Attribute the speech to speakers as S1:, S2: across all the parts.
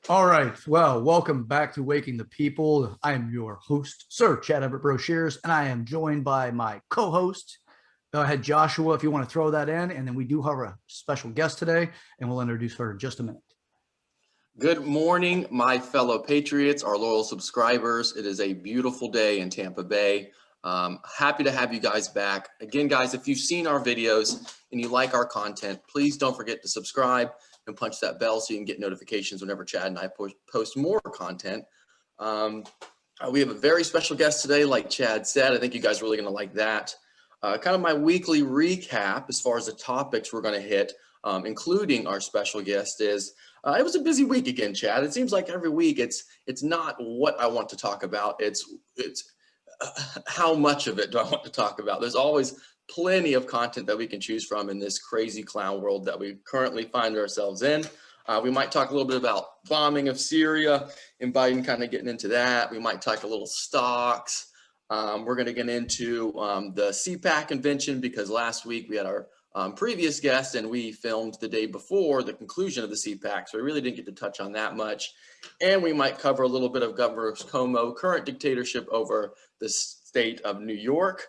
S1: All right. Well, welcome back to Waking the People. I am your host, Sir Chad Everett Brochures, and I am joined by my co-host. Go ahead, Joshua, if you want to throw that in. And then we do have a special guest today, and we'll introduce her in just a minute.
S2: Good morning, my fellow Patriots, our loyal subscribers. It is a beautiful day in Tampa Bay. Happy to have you guys back. Again, guys, if you've seen our videos and you like our content, please don't forget to subscribe and punch that bell so you can get notifications whenever Chad and I post more content. We have a very special guest today, like Chad said. I think you guys are really going to like that. Kind of my weekly recap as far as the topics we're going to hit, including our special guest is, it was a busy week again, Chad. It seems like every week it's not what I want to talk about. It's how much of it do I want to talk about? There's always plenty of content that we can choose from in this crazy clown world that we currently find ourselves in. We might talk a little bit about bombing of Syria and Biden kind of getting into that. We might talk a little stocks. We're going to get into the CPAC convention because last week we had our previous guest and we filmed the day before the conclusion of the CPAC, so we really didn't get to touch on that much. And we might cover a little bit of Governor Cuomo's current dictatorship over the state of New York.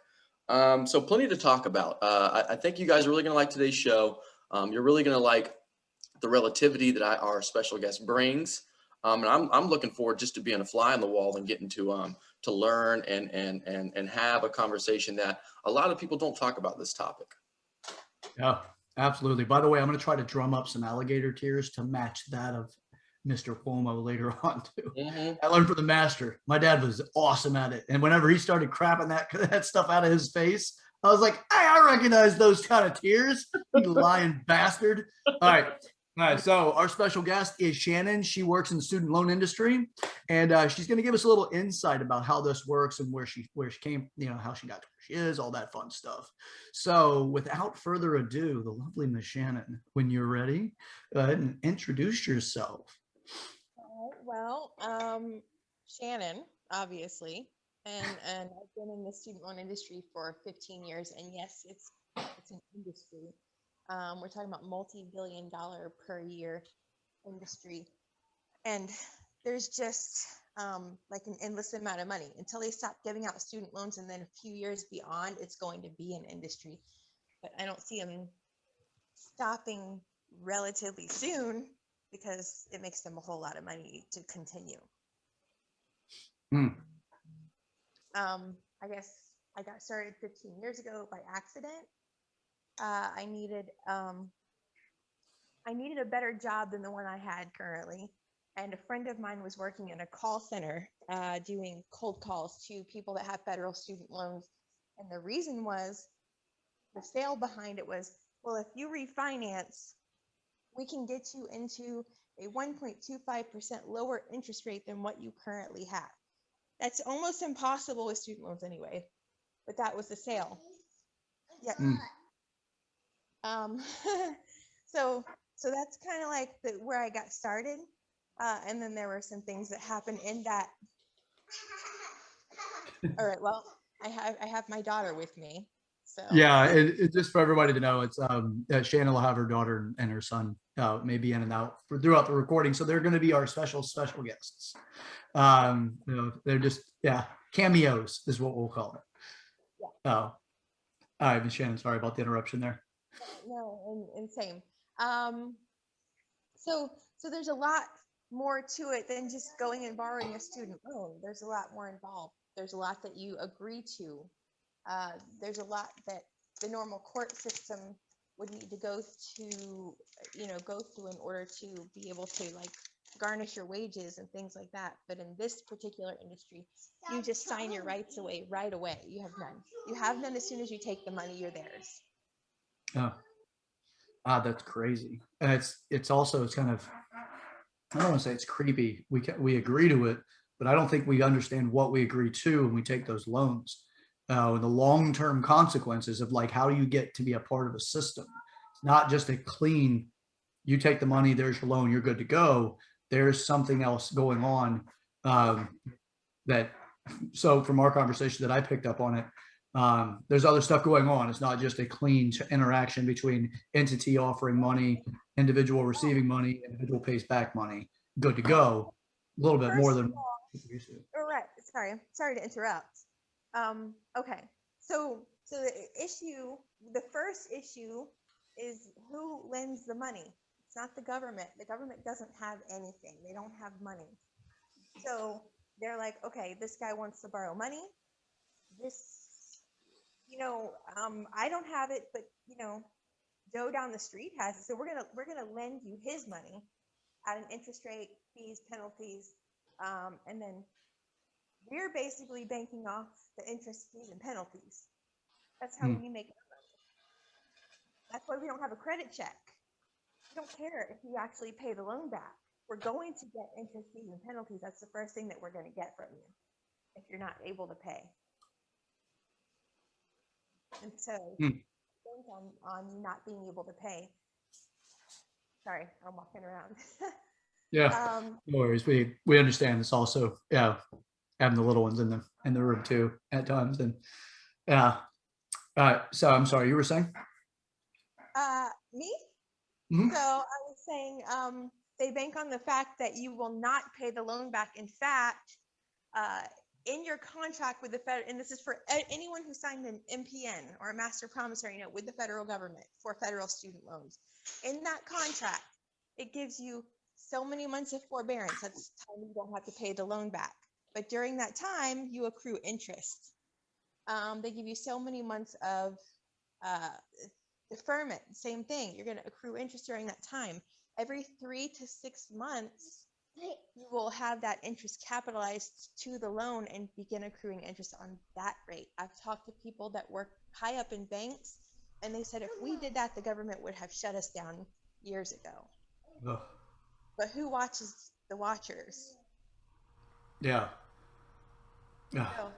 S2: So plenty to talk about. I think you guys are really going to like today's show. You're really going to like the relativity that our special guest brings. And I'm looking forward just to being a fly on the wall and getting to learn and have a conversation that a lot of people don't talk about this topic.
S1: Yeah, absolutely. By the way, I'm going to try to drum up some alligator tears to match that of Mr. Cuomo later on too. I learned from the master. My dad was awesome at it. And whenever he started crapping that stuff out of his face, I was like, hey, I recognize those kind of tears, you lying bastard. All right. So our special guest is Shannon. She works in the student loan industry, and she's going to give us a little insight about how this works and where she came, how she got to where she is, all that fun stuff. So without further ado, the lovely Miss Shannon, when you're ready, go ahead and introduce yourself.
S3: Well, Shannon, obviously, and I've been in the student loan industry for 15 years, and yes, it's an industry. We're talking about multi-billion-dollar per year industry, and there's just like an endless amount of money until they stop giving out student loans, and then a few years beyond, it's going to be an industry. But I don't see them stopping relatively soon because it makes them a whole lot of money to continue. I guess I got started 15 years ago by accident. I needed a better job than the one I had currently, and a friend of mine was working in a call center doing cold calls to people that have federal student loans, and the reason was, the sale behind it was, well, if you refinance, we can get you into a 1.25% lower interest rate than what you currently have. That's almost impossible with student loans anyway, but that was the sale. Yeah. So that's kind of like where I got started, and then there were some things that happened in that. All right, well, I have my daughter with me, so
S1: yeah, it just for everybody to know, it's Shannon will have her daughter and her son maybe in and out throughout the recording, so they're going to be our special guests. They're just cameos is what we'll call it. Yeah. All right, Ms. Shannon, sorry about the interruption there.
S3: No, and same. So there's a lot more to it than just going and borrowing a student loan. There's a lot more involved. There's a lot that you agree to. There's a lot that the normal court system would need to go through in order to be able to garnish your wages and things like that. But in this particular industry, you just sign your rights away right away. You have none. You have none as soon as you take the money. You're theirs.
S1: Oh. That's crazy. And it's also kind of, I don't want to say it's creepy. We agree to it, but I don't think we understand what we agree to when we take those loans. And the long-term consequences of how do you get to be a part of a system. It's not just a clean, you take the money, there's your loan, you're good to go. There's something else going on so from our conversation that I picked up on it, there's other stuff going on. It's not just a clean interaction between entity offering money, individual receiving money, individual pays back money. good to go. A little bit more
S3: First of
S1: than.
S3: all, right. Sorry to interrupt. Okay. So the first issue is who lends the money. It's not the government. The government doesn't have anything. They don't have money. So they're like, okay, this guy wants to borrow money. This, I don't have it, but Joe down the street has it. So we're gonna lend you his money at an interest rate, fees, penalties, and then we're basically banking off the interest, fees, and penalties. That's how we make our money. That's why we don't have a credit check. We don't care if you actually pay the loan back. We're going to get interest, fees, and penalties. That's the first thing that we're going to get from you if you're not able to pay. And so, on you not being able to pay. Sorry, I'm walking around.
S1: Yeah, no worries. We understand this also. Yeah, having the little ones in the room too at times, and yeah. So I'm sorry, you were saying?
S3: Me?
S1: Mhm.
S3: So I was saying, they bank on the fact that you will not pay the loan back. In fact, in your contract with the Fed, and this is for anyone who signed an MPN or a master promissory note with the federal government for federal student loans, in that contract, it gives you so many months of forbearance. That's time you don't have to pay the loan back. But during that time, you accrue interest. They give you so many months of deferment. Same thing. You're going to accrue interest during that time. Every 3 to 6 months, you will have that interest capitalized to the loan and begin accruing interest on that rate. I've talked to people that work high up in banks, and they said if we did that, the government would have shut us down years ago.
S1: Ugh.
S3: But who watches the watchers?
S1: Yeah. Yeah.
S3: So,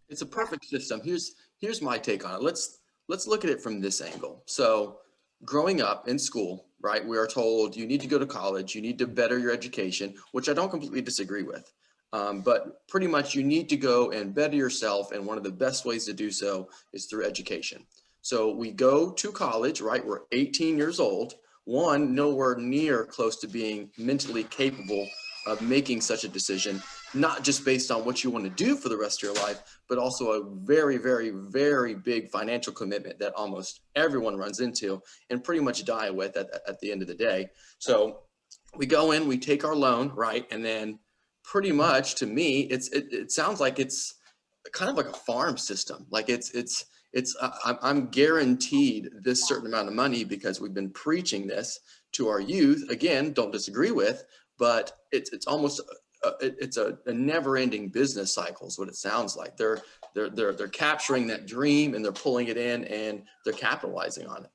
S2: It's a perfect system. Here's my take on it. Let's look at it from this angle. So growing up in school, right, we are told you need to go to college, you need to better your education, which I don't completely disagree with. But pretty much you need to go and better yourself. And one of the best ways to do so is through education. So we go to college, right? We're 18 years old, one, nowhere near close to being mentally capable of making such a decision, not just based on what you want to do for the rest of your life, but also a very, very, very big financial commitment that almost everyone runs into and pretty much die with at the end of the day. So we go in, we take our loan, right? And then pretty much to me, it sounds like it's kind of like a farm system. Like I'm guaranteed this certain amount of money because we've been preaching this to our youth. Again, don't disagree with, but it's almost it's a never-ending business cycle is what it sounds like. They're capturing that dream and they're pulling it in and they're capitalizing on it.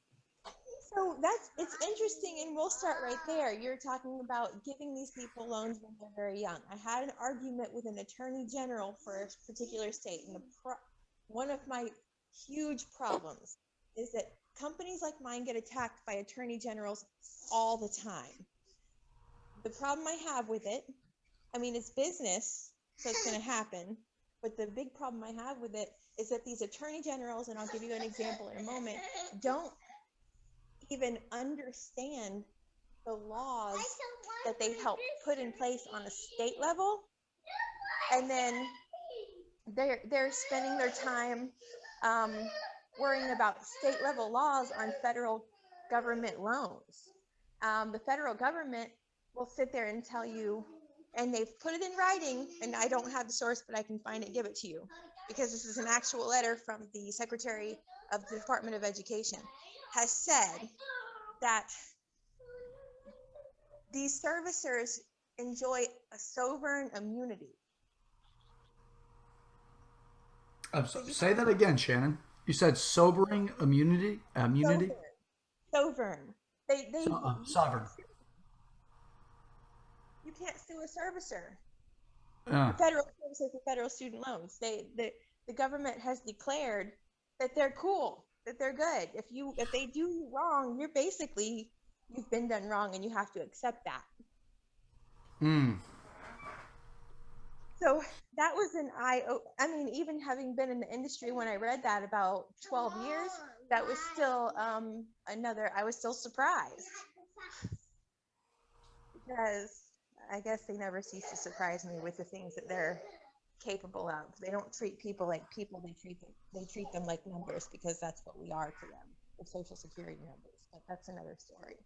S3: So it's interesting, and we'll start right there. You're talking about giving these people loans when they're very young. I had an argument with an attorney general for a particular state, and one of my huge problems is that companies like mine get attacked by attorney generals all the time. The problem I have with it, I mean, it's business, so it's going to happen. But the big problem I have with it is that these attorney generals, and I'll give you an example in a moment, don't even understand the laws that they help put in place on a state level, and then they're spending their time worrying about state level laws on federal government loans. The federal government will sit there and tell you, and they've put it in writing, and I don't have the source, but I can find it, give it to you, because this is an actual letter from the Secretary of the Department of Education, has said that these servicers enjoy a sovereign immunity.
S1: Say that again, Shannon. You said sobering immunity. Immunity.
S3: Sovereign.
S1: Sovereign.
S3: You can't sue a servicer. The federal servicer for federal student loans. The government has declared that they're cool, that they're good. If they do you wrong, you've been done wrong, and you have to accept that. So that was I mean, even having been in the industry when I read that about 12 years, that was still I was still surprised. Because I guess they never cease to surprise me with the things that they're capable of. They don't treat people like people. They treat them like numbers, because that's what we are to them, the Social Security numbers. But that's another story.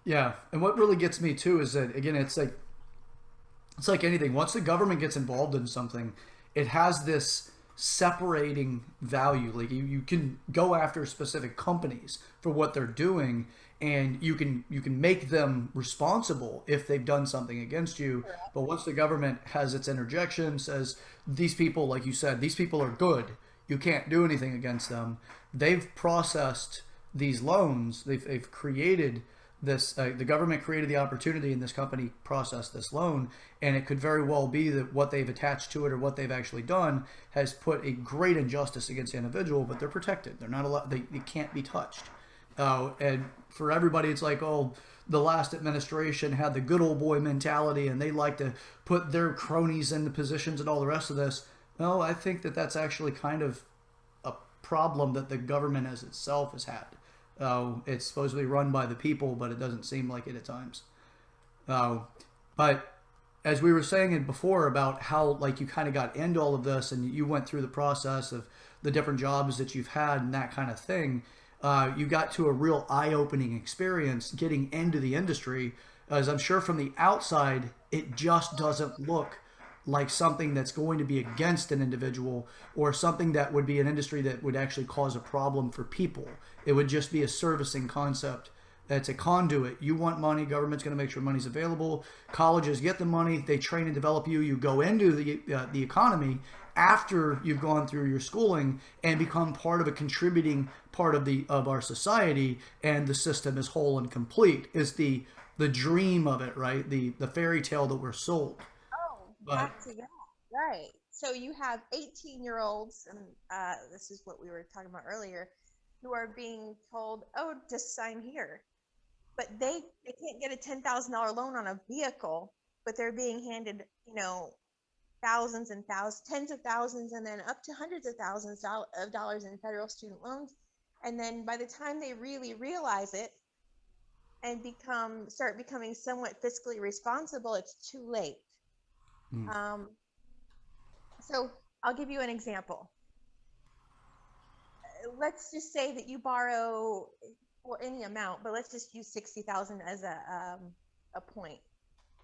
S1: Yeah, and what really gets me too is that, again, it's like anything. Once the government gets involved in something, it has this separating value. Like you can go after specific companies for what they're doing, and you can make them responsible if they've done something against you. But once the government has its interjection, says these people, like you said, these people are good, you can't do anything against them. They've processed these loans. They've created this. The government created the opportunity, and this company processed this loan, and it could very well be that what they've attached to it or what they've actually done has put a great injustice against the individual. But they're protected. They're not allowed. They can't be touched. And for everybody, it's like, oh, the last administration had the good old boy mentality, and they like to put their cronies in the positions and all the rest of this. No, I think that that's actually kind of a problem that the government as itself has had. It's supposedly run by the people, but it doesn't seem like it at times. But as we were saying it before about how, like, you kind of got into all of this and you went through the process of the different jobs that you've had and that kind of thing, you got to a real eye-opening experience getting into the industry. As I'm sure from the outside, it just doesn't look like something that's going to be against an individual or something that would be an industry that would actually cause a problem for people. It would just be a servicing concept. That's a conduit. You want money, government's going to make sure money's available. Colleges get the money, they train and develop you. You go into the economy after you've gone through your schooling and become part of a contributing part of our society, and the system is whole and complete. Is the dream of it, right? The fairy tale that we're sold.
S3: Oh,
S1: But
S3: back to that. Right. So you have 18-year-olds, and this is what we were talking about earlier, who are being told, "Oh, just sign here." But they can't get a $10,000 loan on a vehicle, but they're being handed, thousands and thousands, tens of thousands, and then up to hundreds of thousands of dollars in federal student loans. And then by the time they really realize it and start becoming somewhat fiscally responsible, it's too late.
S1: mm,
S3: Um, so I'll give you an example. Let's just say that you borrow for any amount, but let's just use 60,000 as a point.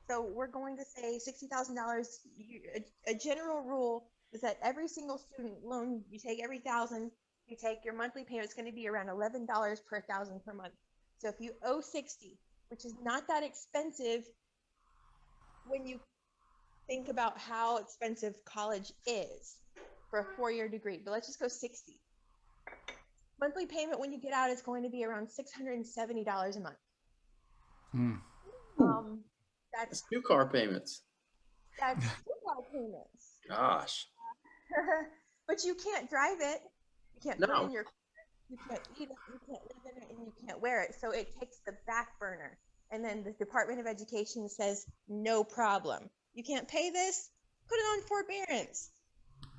S3: So we're going to say $60,000. A general rule is that every single student loan you take, every thousand you take, your monthly payment is going to be around $11 per thousand per month. So if you owe 60, which is not that expensive when you think about how expensive college is for a 4-year degree, but let's just go 60. Monthly payment when you get out is going to be around $670 a month.
S1: mm,
S3: Um,
S2: That's 2 car payments.
S3: that's 2 car payments.
S2: Gosh.
S3: But you can't drive it. You can't put it in
S2: No.
S3: your. You can't eat it. You can't live in it, and you can't wear it. So it takes the back burner. And then the Department of Education says, no problem. You can't pay this? Put it on forbearance.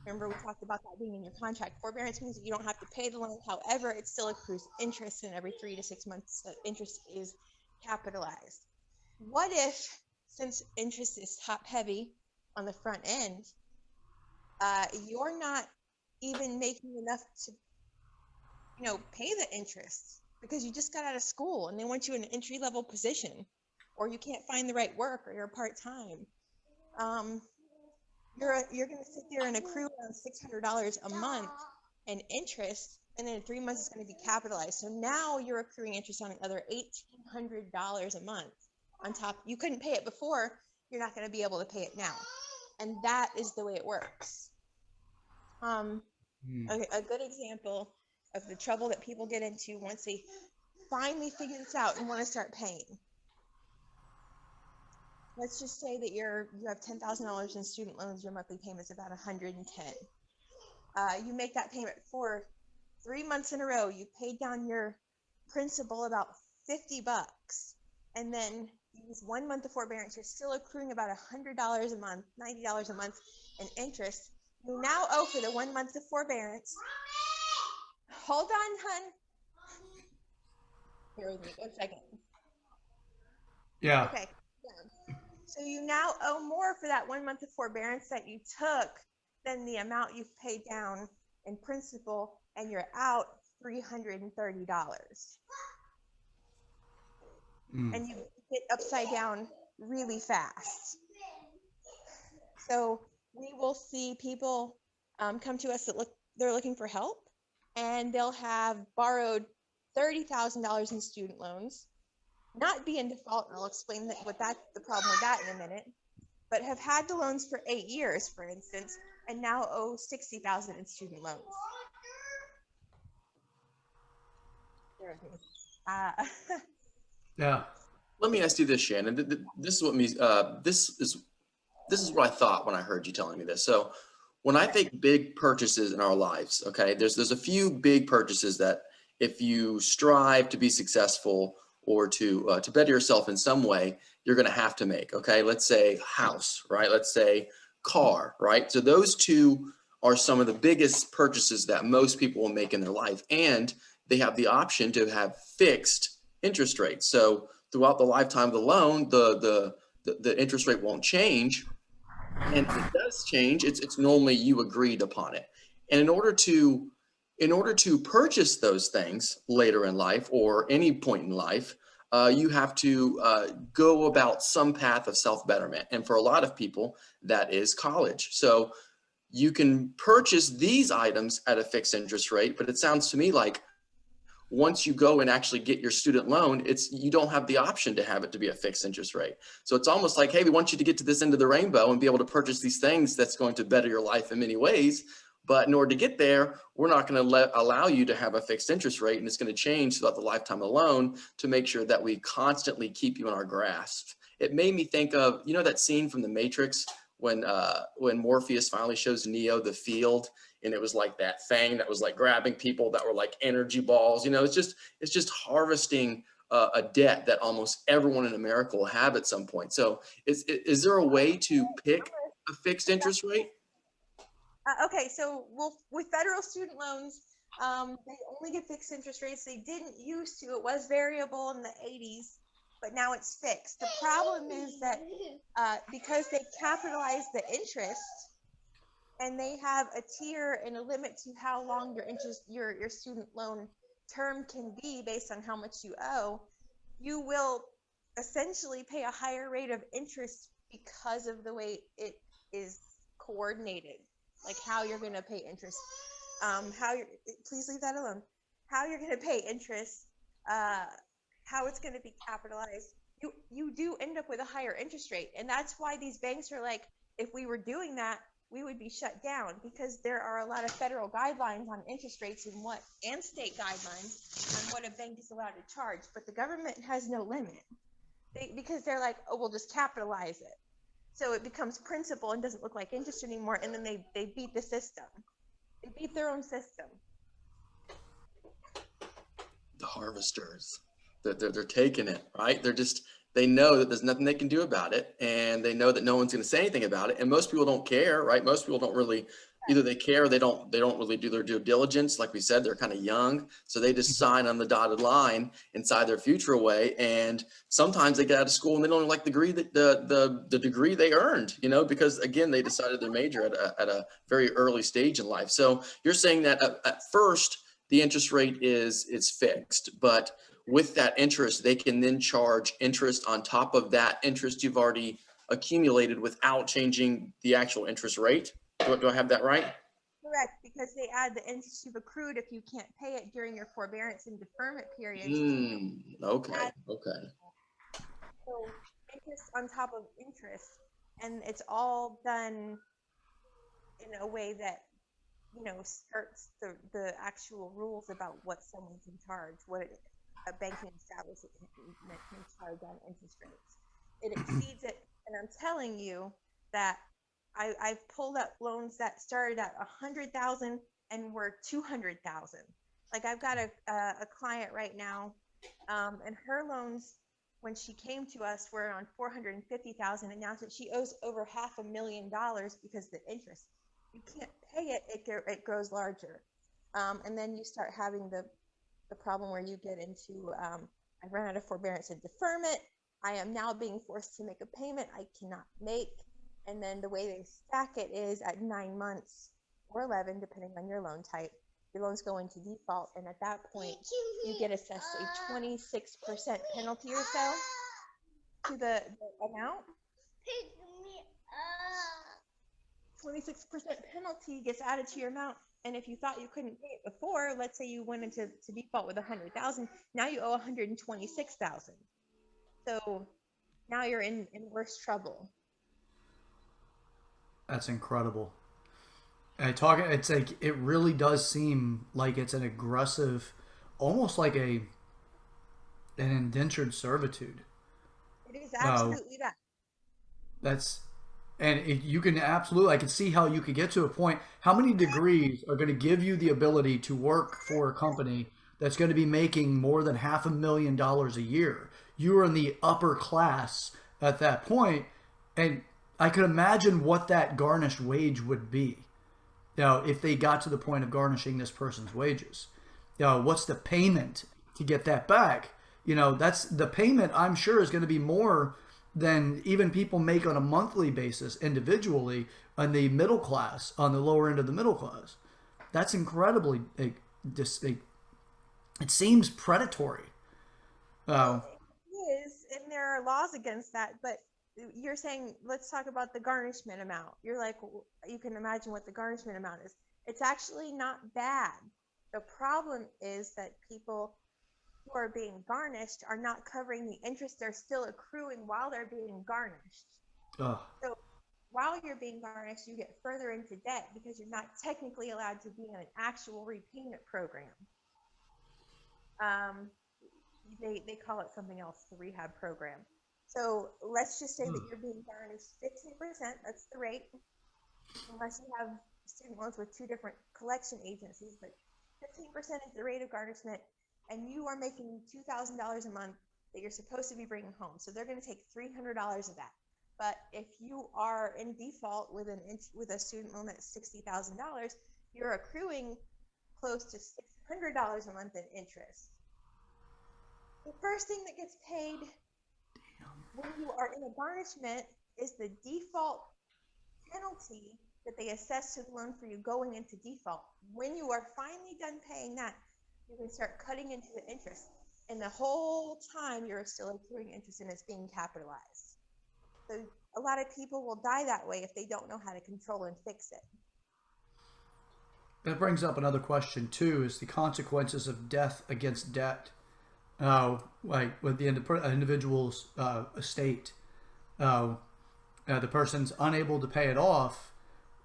S3: Remember, we talked about that being in your contract. Forbearance means that you don't have to pay the loan. However, it still accrues interest, and every 3 to 6 months, the interest is capitalized. What if, since interest is top heavy on the front end, you're not even making enough to, pay the interest because you just got out of school and they want you in an entry level position, or you can't find the right work, or you're part time. You're going to sit there and accrue around $600 a month in interest, and then in 3 months it's going to be capitalized. So now you're accruing interest on another $1,800 a month on top. You couldn't pay it before. You're not going to be able to pay it now, and that is the way it works.
S1: mm.
S3: A good example of the trouble that people get into once they finally figure this out and want to start paying. Let's just say that you have $10,000 in student loans. Your monthly payment is about $110. You make that payment for 3 months in a row. You paid down your principal about $50, and then you use 1 month of forbearance. You're still accruing about $100 a month, $90 a month in interest. You now owe for the 1 month of forbearance. Hold on, hun. Bear with me 1 second.
S1: Yeah.
S3: Okay. Yeah. you now owe more for that 1 month of forbearance that you took than the amount you've paid down in principal, and you're out $330. And you get upside down really fast. So we will see people come to us that they're looking for help, and they'll have borrowed $30,000 in student loans, not be in default, and I'll explain the problem with that in a minute, but have had the loans for 8 years, for instance, and now owe $60,000 in student loans.
S1: Yeah.
S2: Let me ask you this, Shannon. This is what me. This is what I thought when I heard you telling me this. So, when I think big purchases in our lives, okay, there's a few big purchases that if you strive to be successful or to better yourself in some way, you're going to have to make. Okay, let's say house, right? Let's say car, right? So those two are some of the biggest purchases that most people will make in their life, and they have the option to have fixed interest rates. So throughout the lifetime of the loan, the interest rate won't change. And if it does change, it's normally you agreed upon it. And in order to purchase those things later in life or any point in life, you have to go about some path of self-betterment. And for a lot of people, that is college. So you can purchase these items at a fixed interest rate, but it sounds to me like once you go and actually get your student loan, you don't have the option to have it to be a fixed interest rate. So it's almost like, hey, we want you to get to this end of the rainbow and be able to purchase these things that's going to better your life in many ways. But in order to get there, we're not going to allow you to have a fixed interest rate, and it's going to change throughout the lifetime of the loan to make sure that we constantly keep you in our grasp. It made me think of, that scene from The Matrix when Morpheus finally shows Neo the field, and it was like that thing that was like grabbing people that were like energy balls. It's just harvesting a debt that almost everyone in America will have at some point. So is there a way to pick a fixed interest rate?
S3: Okay, so with federal student loans, they only get fixed interest rates. They didn't used to. It was variable in the 80s, but now it's fixed. The problem is that because they capitalize the interest, and they have a tier and a limit to how long your student loan term can be based on how much you owe, you will essentially pay a higher rate of interest because of the way it is coordinated, like how you're going to pay interest, please leave that alone, how you're going to pay interest, how it's going to be capitalized. You do end up with a higher interest rate, and that's why these banks are like, if we were doing that, we would be shut down, because there are a lot of federal guidelines on interest rates and state guidelines on what a bank is allowed to charge, but the government has no limit. Because they're like, oh, we'll just capitalize it, so it becomes principal and doesn't look like interest anymore, and then they beat the system. They beat their own system.
S2: The harvesters, they're taking it, right? They know that there's nothing they can do about it, and they know that no one's going to say anything about it, and most people don't care, right? Most people don't really, either they care or they don't really do their due diligence. Like we said, they're kind of young, so they just sign on the dotted line and sign their future away. And sometimes they get out of school and they don't like the degree they earned, because again, they decided their major at a very early stage in life. So you're saying that at first the interest rate is fixed, but with that interest, they can then charge interest on top of that interest you've already accumulated without changing the actual interest rate. Do I have that right?
S3: Correct, because they add the interest you've accrued if you can't pay it during your forbearance and deferment periods.
S2: Okay.
S3: So interest on top of interest, and it's all done in a way that skirts the actual rules about what someone can charge, what a banking establishment can charge on interest rates. It exceeds it, and I'm telling you that I've pulled up loans that started at $100,000 and were $200,000. Like, I've got a client right now, and her loans when she came to us were around $450,000, and now that she owes over $500,000 because the interest, you can't pay it, it grows larger, and then you start having the problem where you get into I ran out of forbearance and deferment, I am now being forced to make a payment I cannot make. And then the way they stack it is at 9 months or 11, depending on your loan type, your loans go into default. And at that point, you get assessed a 26% penalty or so to the amount. 26% penalty gets added to your amount. And if you thought you couldn't pay it before, let's say you went into default with 100,000, now you owe 126,000. So now you're in worse trouble.
S1: That's incredible. It's like, it really does seem like it's an aggressive, almost like an indentured servitude.
S3: It is absolutely that.
S1: That's, and you can absolutely, I can see how you could get to a point. How many degrees are going to give you the ability to work for a company that's going to be making more than $500,000 a year? You are in the upper class at that point, and I could imagine what that garnished wage would be. If they got to the point of garnishing this person's wages, what's the payment to get that back? That's the payment, I'm sure, is going to be more than even people make on a monthly basis individually on the middle class, on the lower end of the middle class. That's incredibly, it seems predatory.
S3: It is, and there are laws against that, but you're saying, let's talk about the garnishment amount. You're like, you can imagine what the garnishment amount is. It's actually not bad. The problem is that people who are being garnished are not covering the interest they're still accruing while they're being garnished.
S1: Ugh.
S3: So while you're being garnished, you get further into debt because you're not technically allowed to be in an actual repayment program. They call it something else, the rehab program. So let's just say that you're being garnished 15%, that's the rate, unless you have student loans with two different collection agencies, but 15% is the rate of garnishment, and you are making $2,000 a month that you're supposed to be bringing home. So they're going to take $300 of that. But if you are in default with a student loan that's $60,000, you're accruing close to $600 a month in interest. The first thing that gets paid when you are in a garnishment is the default penalty that they assess to the loan for you going into default. When you are finally done paying that, you can start cutting into the interest. And the whole time you're still accruing interest and it's being capitalized. So a lot of people will die that way if they don't know how to control and fix it.
S1: That brings up another question too, is the consequences of death against debt. Like with the individual's estate, the person's unable to pay it off.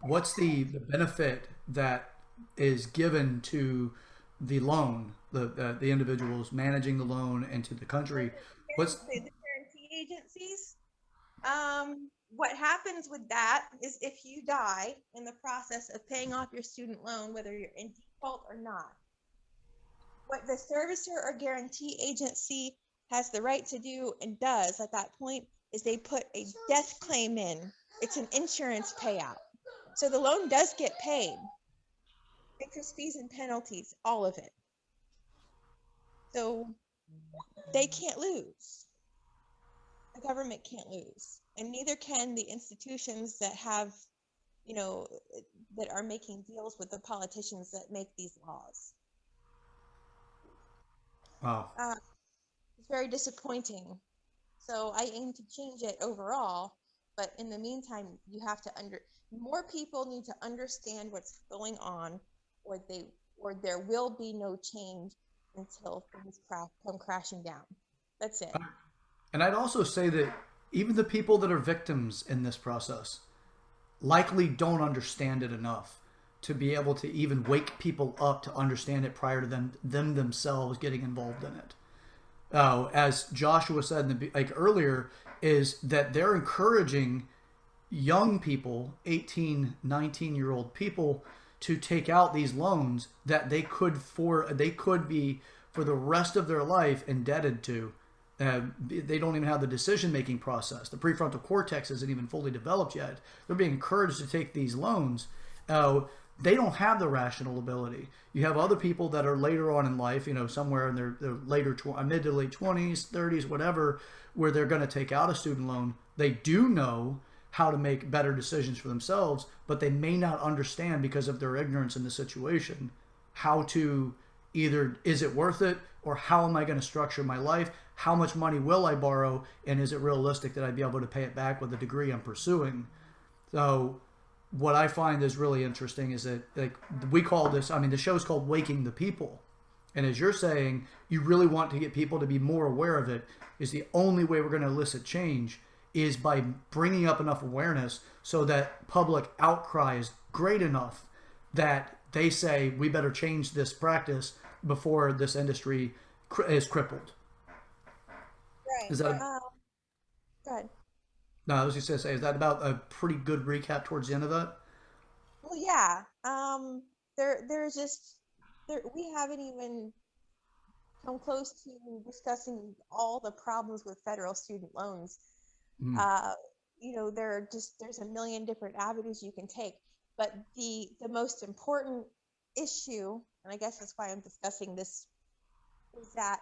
S1: What's the benefit that is given to the loan, the individuals managing the loan, and to the country? What's
S3: the guarantee agencies? What happens with that is if you die in the process of paying off your student loan, whether you're in default or not, what the servicer or guarantee agency has the right to do and does at that point is they put a death claim in. It's an insurance payout. So the loan does get paid. Interest, fees, and penalties, all of it. So they can't lose. The government can't lose. And neither can the institutions that have, that are making deals with the politicians that make these laws.
S1: wow?
S3: It's very disappointing. So I aim to change it overall, but in the meantime, you have to more people need to understand what's going on, or there will be no change until things come crashing down. That's it.
S1: And I'd also say that even the people that are victims in this process likely don't understand it enough to be able to even wake people up to understand it prior to them themselves getting involved in it. As Joshua said earlier, is that they're encouraging young people, 18, 19-year-old people, to take out these loans that they could be for the rest of their life indebted to. They don't even have the decision-making process. The prefrontal cortex isn't even fully developed yet. They're being encouraged to take these loans. they don't have the rational ability. You have other people that are later on in life, somewhere in their later mid to late 20s, 30s, whatever, where they're going to take out a student loan. They do know how to make better decisions for themselves, but they may not understand, because of their ignorance in the situation, how to either, is it worth it, or how am I going to structure my life? How much money will I borrow, and is it realistic that I'd be able to pay it back with the degree I'm pursuing? So what I find is really interesting is that, like, we call this, the show's called Waking the People. And as you're saying, you really want to get people to be more aware of it. Is the only way we're going to elicit change is by bringing up enough awareness so that public outcry is great enough that they say, we better change this practice before this industry is crippled.
S3: Right.
S1: Is that
S3: Go ahead.
S1: no, I was just going to say, is that about a pretty good recap towards the end of that?
S3: Well, yeah. There's just we haven't even come close to discussing all the problems with federal student loans.
S1: Mm.
S3: There's a million different avenues you can take, but the most important issue, and I guess that's why I'm discussing this, is that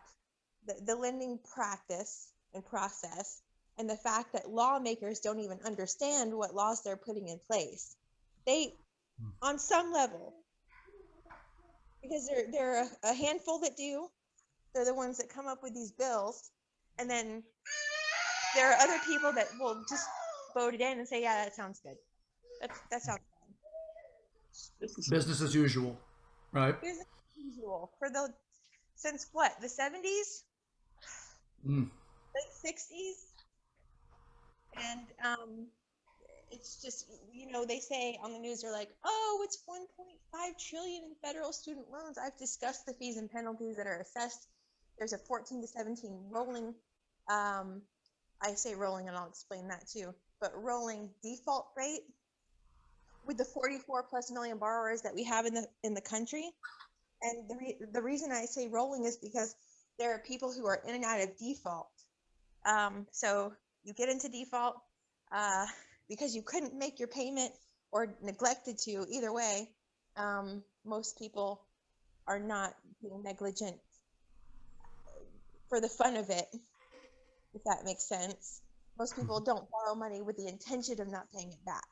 S3: the lending practice and process, and the fact that lawmakers don't even understand what laws they're putting in place. They, on some level, because there are a handful that do, they're the ones that come up with these bills, and then there are other people that will just vote it in and say, yeah, that sounds good. That sounds fine.
S1: Business as usual, right?
S3: Business as usual since what, the 70s, late 60s, and it's just, they say on the news, they're like, oh, it's 1.5 trillion in federal student loans. I've discussed the fees and penalties that are assessed. There's a 14 to 17 rolling, I say rolling, and I'll explain that too, but rolling default rate with the 44 plus million borrowers that we have in the country. And the reason I say rolling is because there are people who are in and out of default. So you get into default because you couldn't make your payment or neglected to. Either way, most people are not being negligent for the fun of it, if that makes sense. Most people don't borrow money with the intention of not paying it back.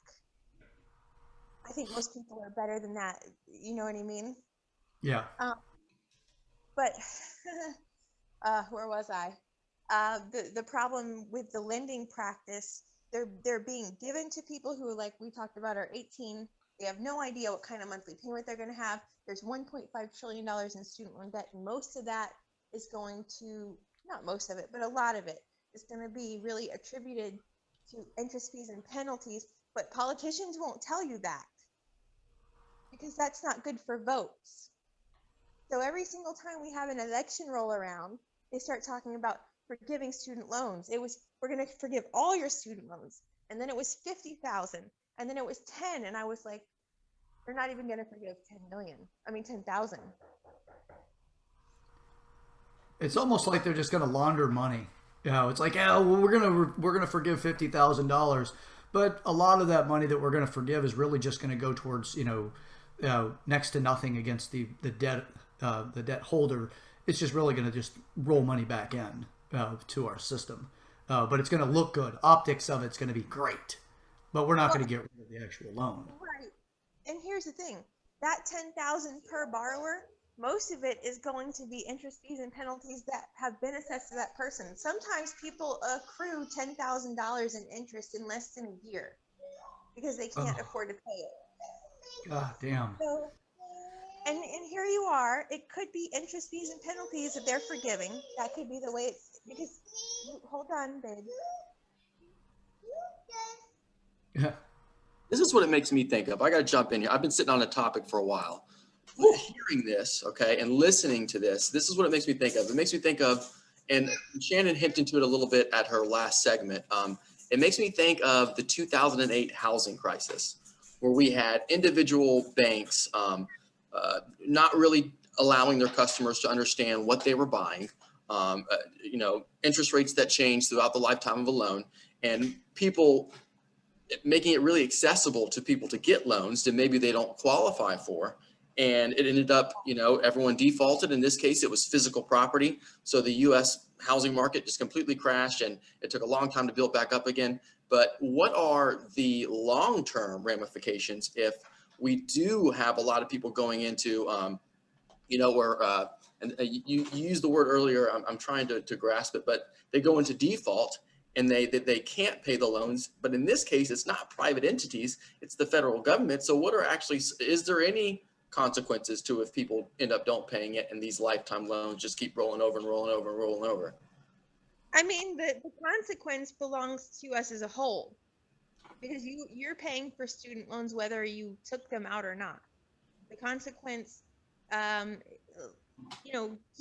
S3: I think most people are better than that. You know what I mean?
S1: Yeah.
S3: But where was I? The problem with the lending practice, they're being given to people who, like we talked about, are 18. They have no idea what kind of monthly payment they're going to have. There's $1.5 trillion in student loan debt, and most of that is going to, not most of it, but a lot of it is going to be really attributed to interest, fees, and penalties. But politicians won't tell you that, because that's not good for votes. So every single time we have an election roll around, they start talking about forgiving student loans. It was, we're going to forgive all your student loans. And then it was 50,000. And then it was 10. And I was like, they're not even going to forgive 10,000.
S1: It's almost like they're just going to launder money. It's like, well, we're gonna forgive $50,000, but a lot of that money that we're going to forgive is really just going to go towards next to nothing against the debt holder. It's just really going to just roll money back in to our system, but it's going to look good. Optics of it's going to be great, but we're not going to get rid of the actual loan.
S3: Right. And here's the thing: that 10,000 per borrower, most of it is going to be interest, fees, and penalties that have been assessed to that person. Sometimes people accrue $10,000 in interest in less than a year because they can't afford to pay it.
S1: God damn.
S3: So, and here you are. It could be interest, fees, and penalties that they're forgiving. That could be the way it's, because, hold on, babe.
S1: Yeah.
S2: This is what it makes me think of. I got to jump in here. I've been sitting on a topic for a while. Hearing this, okay, and listening to this is what it makes me think of. It makes me think of, and Shannon hinted to it a little bit at her last segment. It makes me think of the 2008 housing crisis, where we had individual banks not really allowing their customers to understand what they were buying. Interest rates that changed throughout the lifetime of a loan, and people making it really accessible to people to get loans that maybe they don't qualify for. And it ended up, everyone defaulted. In this case, it was physical property. So the US housing market just completely crashed, and it took a long time to build back up again. But what are the long-term ramifications if we do have a lot of people going into, where, and you used the word earlier, I'm trying to grasp it, but they go into default and they can't pay the loans. But in this case, it's not private entities, it's the federal government. So what are actually, is there any consequences to if people end up don't paying it and these lifetime loans just keep rolling over and rolling over and rolling over?
S3: I mean, the consequence belongs to us as a whole, because you're paying for student loans whether you took them out or not. The consequence, um,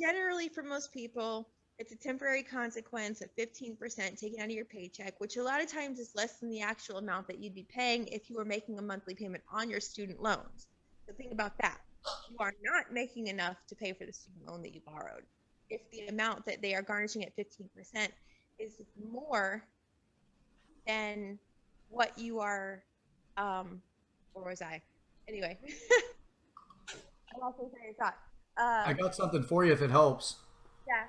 S3: generally for most people, it's a temporary consequence of 15% taken out of your paycheck, which a lot of times is less than the actual amount that you'd be paying if you were making a monthly payment on your student loans. So think about that. You are not making enough to pay for the student loan that you borrowed. If the amount that they are garnishing at 15% is more than what you are, where was I? Anyway, I lost my train of thought.
S1: I got something for you if it helps.
S3: Yeah.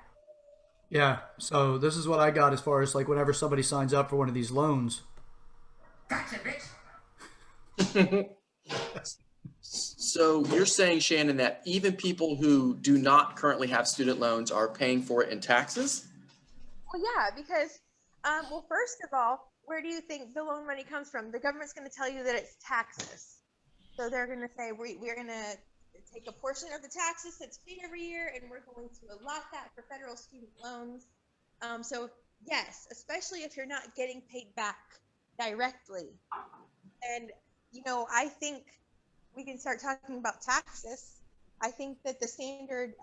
S1: Yeah. So this is what I got as far as like whenever somebody signs up for one of these loans.
S2: So you're saying, Shannon, that even people who do not currently have student loans are paying for it in taxes?
S3: Well, yeah, because, well, first of all, where do you think the loan money comes from? The government's going to tell you that it's taxes. So they're going to say, we're going to take a portion of the taxes that's paid every year, and we're going to allot that for federal student loans. So yes, especially if you're not getting paid back directly. And, I think we can start talking about taxes. I think that the standard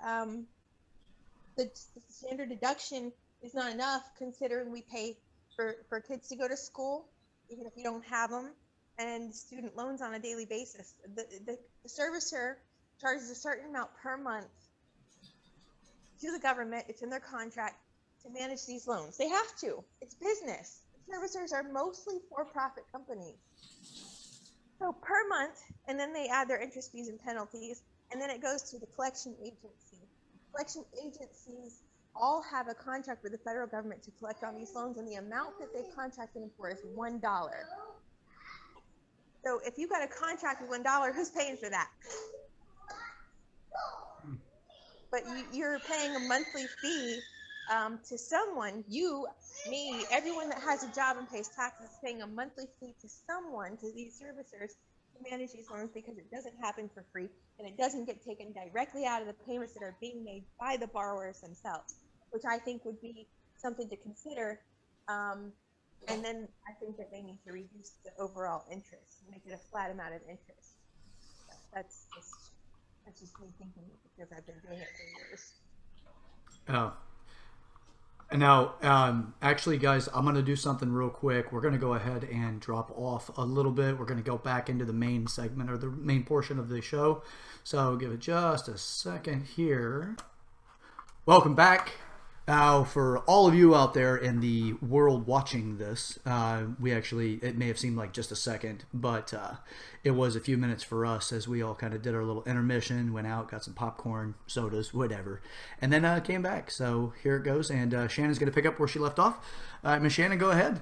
S3: deduction is not enough, considering we pay for kids to go to school, even if you don't have them, and student loans on a daily basis. The servicer charges a certain amount per month to the government. It's in their contract to manage these loans. They have to. It's business. Servicers are mostly for-profit companies. So per month, and then they add their interest, fees, and penalties, and then it goes to the collection agency. Collection agencies all have a contract with the federal government to collect on these loans, and the amount that they've contracted them for is $1. So if you got a contract with $1, who's paying for that? But you're paying a monthly fee to someone, you, me, everyone that has a job and pays taxes is paying a monthly fee to someone, to these servicers, to manage these loans, because it doesn't happen for free, and it doesn't get taken directly out of the payments that are being made by the borrowers themselves, which I think would be something to consider. And then I think that they need to reduce the overall interest, make it a flat amount of interest. That's just me thinking, because I've been doing it for years.
S1: Oh. And now, actually, guys, I'm going to do something real quick. We're going to go ahead and drop off a little bit. We're going to go back into the main segment, or the main portion of the show. So give it just a second here. Welcome back. Now, for all of you out there in the world watching this, it may have seemed like just a second, but it was a few minutes for us as we all kind of did our little intermission, went out, got some popcorn, sodas, whatever, and then came back. So here it goes, and Shannon's going to pick up where she left off. Miss Shannon, go ahead.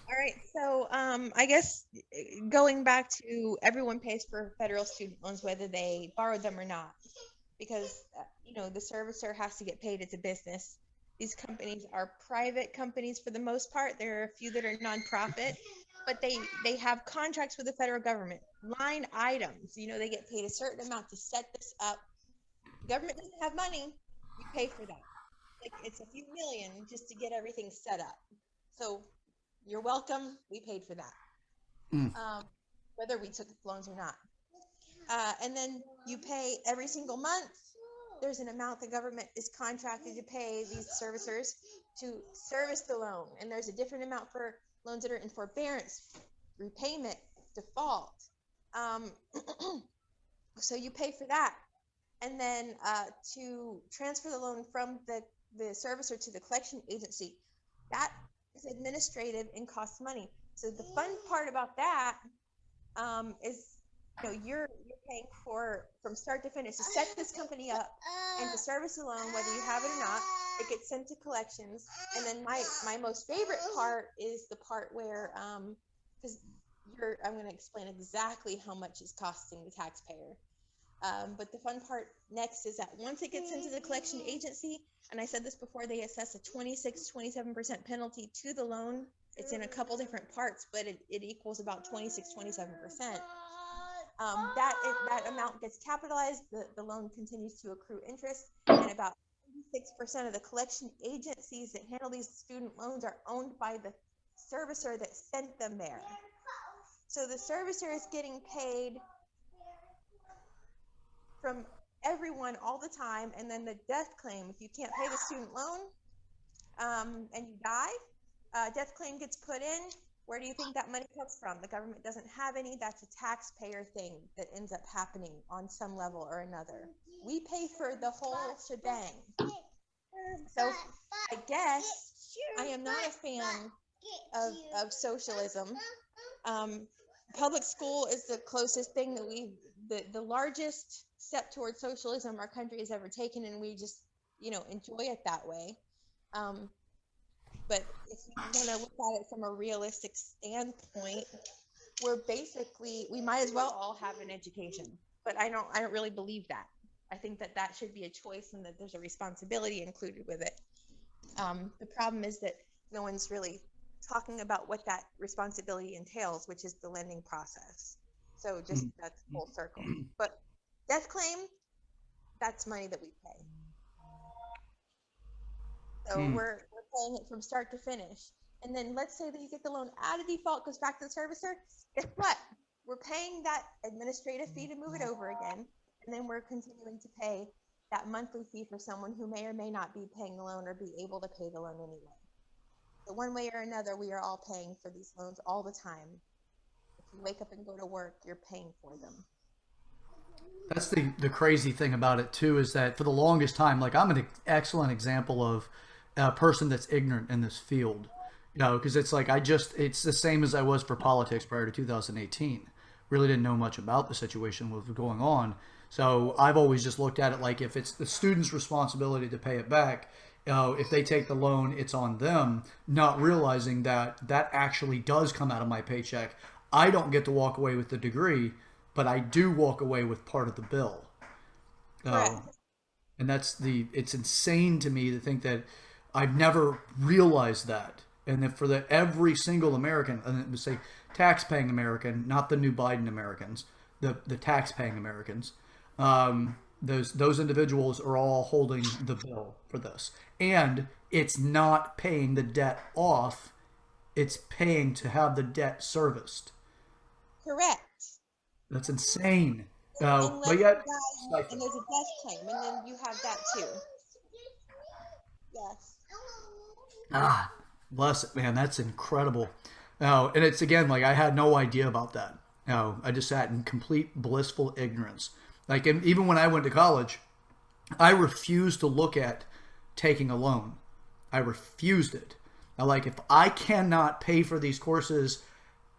S3: All right, so I guess going back to everyone pays for federal student loans, whether they borrowed them or not, because the servicer has to get paid. It's a business. These companies are private companies for the most part. There are a few that are nonprofit, but they have contracts with the federal government. Line items, they get paid a certain amount to set this up. The government doesn't have money. We pay for that. Like, it's a few million just to get everything set up. So you're welcome. We paid for that, whether we took loans or not. And then you pay every single month. There's an amount the government is contracted to pay these servicers to service the loan. And there's a different amount for loans that are in forbearance, repayment, default. So you pay for that. And then to transfer the loan from the servicer to the collection agency, that is administrative and costs money. So the fun part about that is, you're paying from start to finish to set this company up and to service a loan, whether you have it or not. It gets sent to collections, and then my most favorite part is the part where because I'm going to explain exactly how much it's costing the taxpayer. But the fun part next is that once it gets into the collection agency, and I said this before, they assess a 26-27% penalty to the loan. It's in a couple different parts, but it equals about 26-27%. That amount gets capitalized. The loan continues to accrue interest, and about 86% of the collection agencies that handle these student loans are owned by the servicer that sent them there. So the servicer is getting paid from everyone all the time, and then the death claim, if you can't pay the student loan and you die, death claim gets put in. Where do you think that money comes from? The government doesn't have any. That's a taxpayer thing that ends up happening on some level or another. We pay for the whole shebang. So I guess I am not a fan of socialism. Public school is the closest thing that the largest step towards socialism our country has ever taken, and we just, enjoy it that way. But if you want to look at it from a realistic standpoint, we might as well all have an education. But I don't really believe that. I think that should be a choice, and that there's a responsibility included with it. The problem is that no one's really talking about what that responsibility entails, which is the lending process. So just that's full circle. But death claim, that's money that we pay. So we're paying it from start to finish. And then let's say that you get the loan out of default, goes back to the servicer. Guess what? We're paying that administrative fee to move it over again. And then we're continuing to pay that monthly fee for someone who may or may not be paying the loan or be able to pay the loan anyway. So one way or another, we are all paying for these loans all the time. If you wake up and go to work, you're paying for them.
S1: That's the crazy thing about it too, is that for the longest time, like I'm an excellent example of a person that's ignorant in this field, because it's like it's the same as I was for politics prior to 2018. Really didn't know much about the situation, what was going on. So I've always just looked at it like if it's the student's responsibility to pay it back, if they take the loan, it's on them, not realizing that that actually does come out of my paycheck. I don't get to walk away with the degree, but I do walk away with part of the bill.
S3: Correct.
S1: And it's insane to me to think that I've never realized that. And that for every single American, and it would say tax-paying American, not the new Biden Americans, the tax-paying Americans, those individuals are all holding the bill for this. And it's not paying the debt off, it's paying to have the debt serviced.
S3: Correct.
S1: That's insane.
S3: Unless
S1: But yet,
S3: you die and there's a death claim, and then you have that too. Yes.
S1: Bless it, man. That's incredible. And it's again like I had no idea about that. I just sat in complete blissful ignorance. Like, and even when I went to college, I refused to look at taking a loan. I refused it. Now, like, if I cannot pay for these courses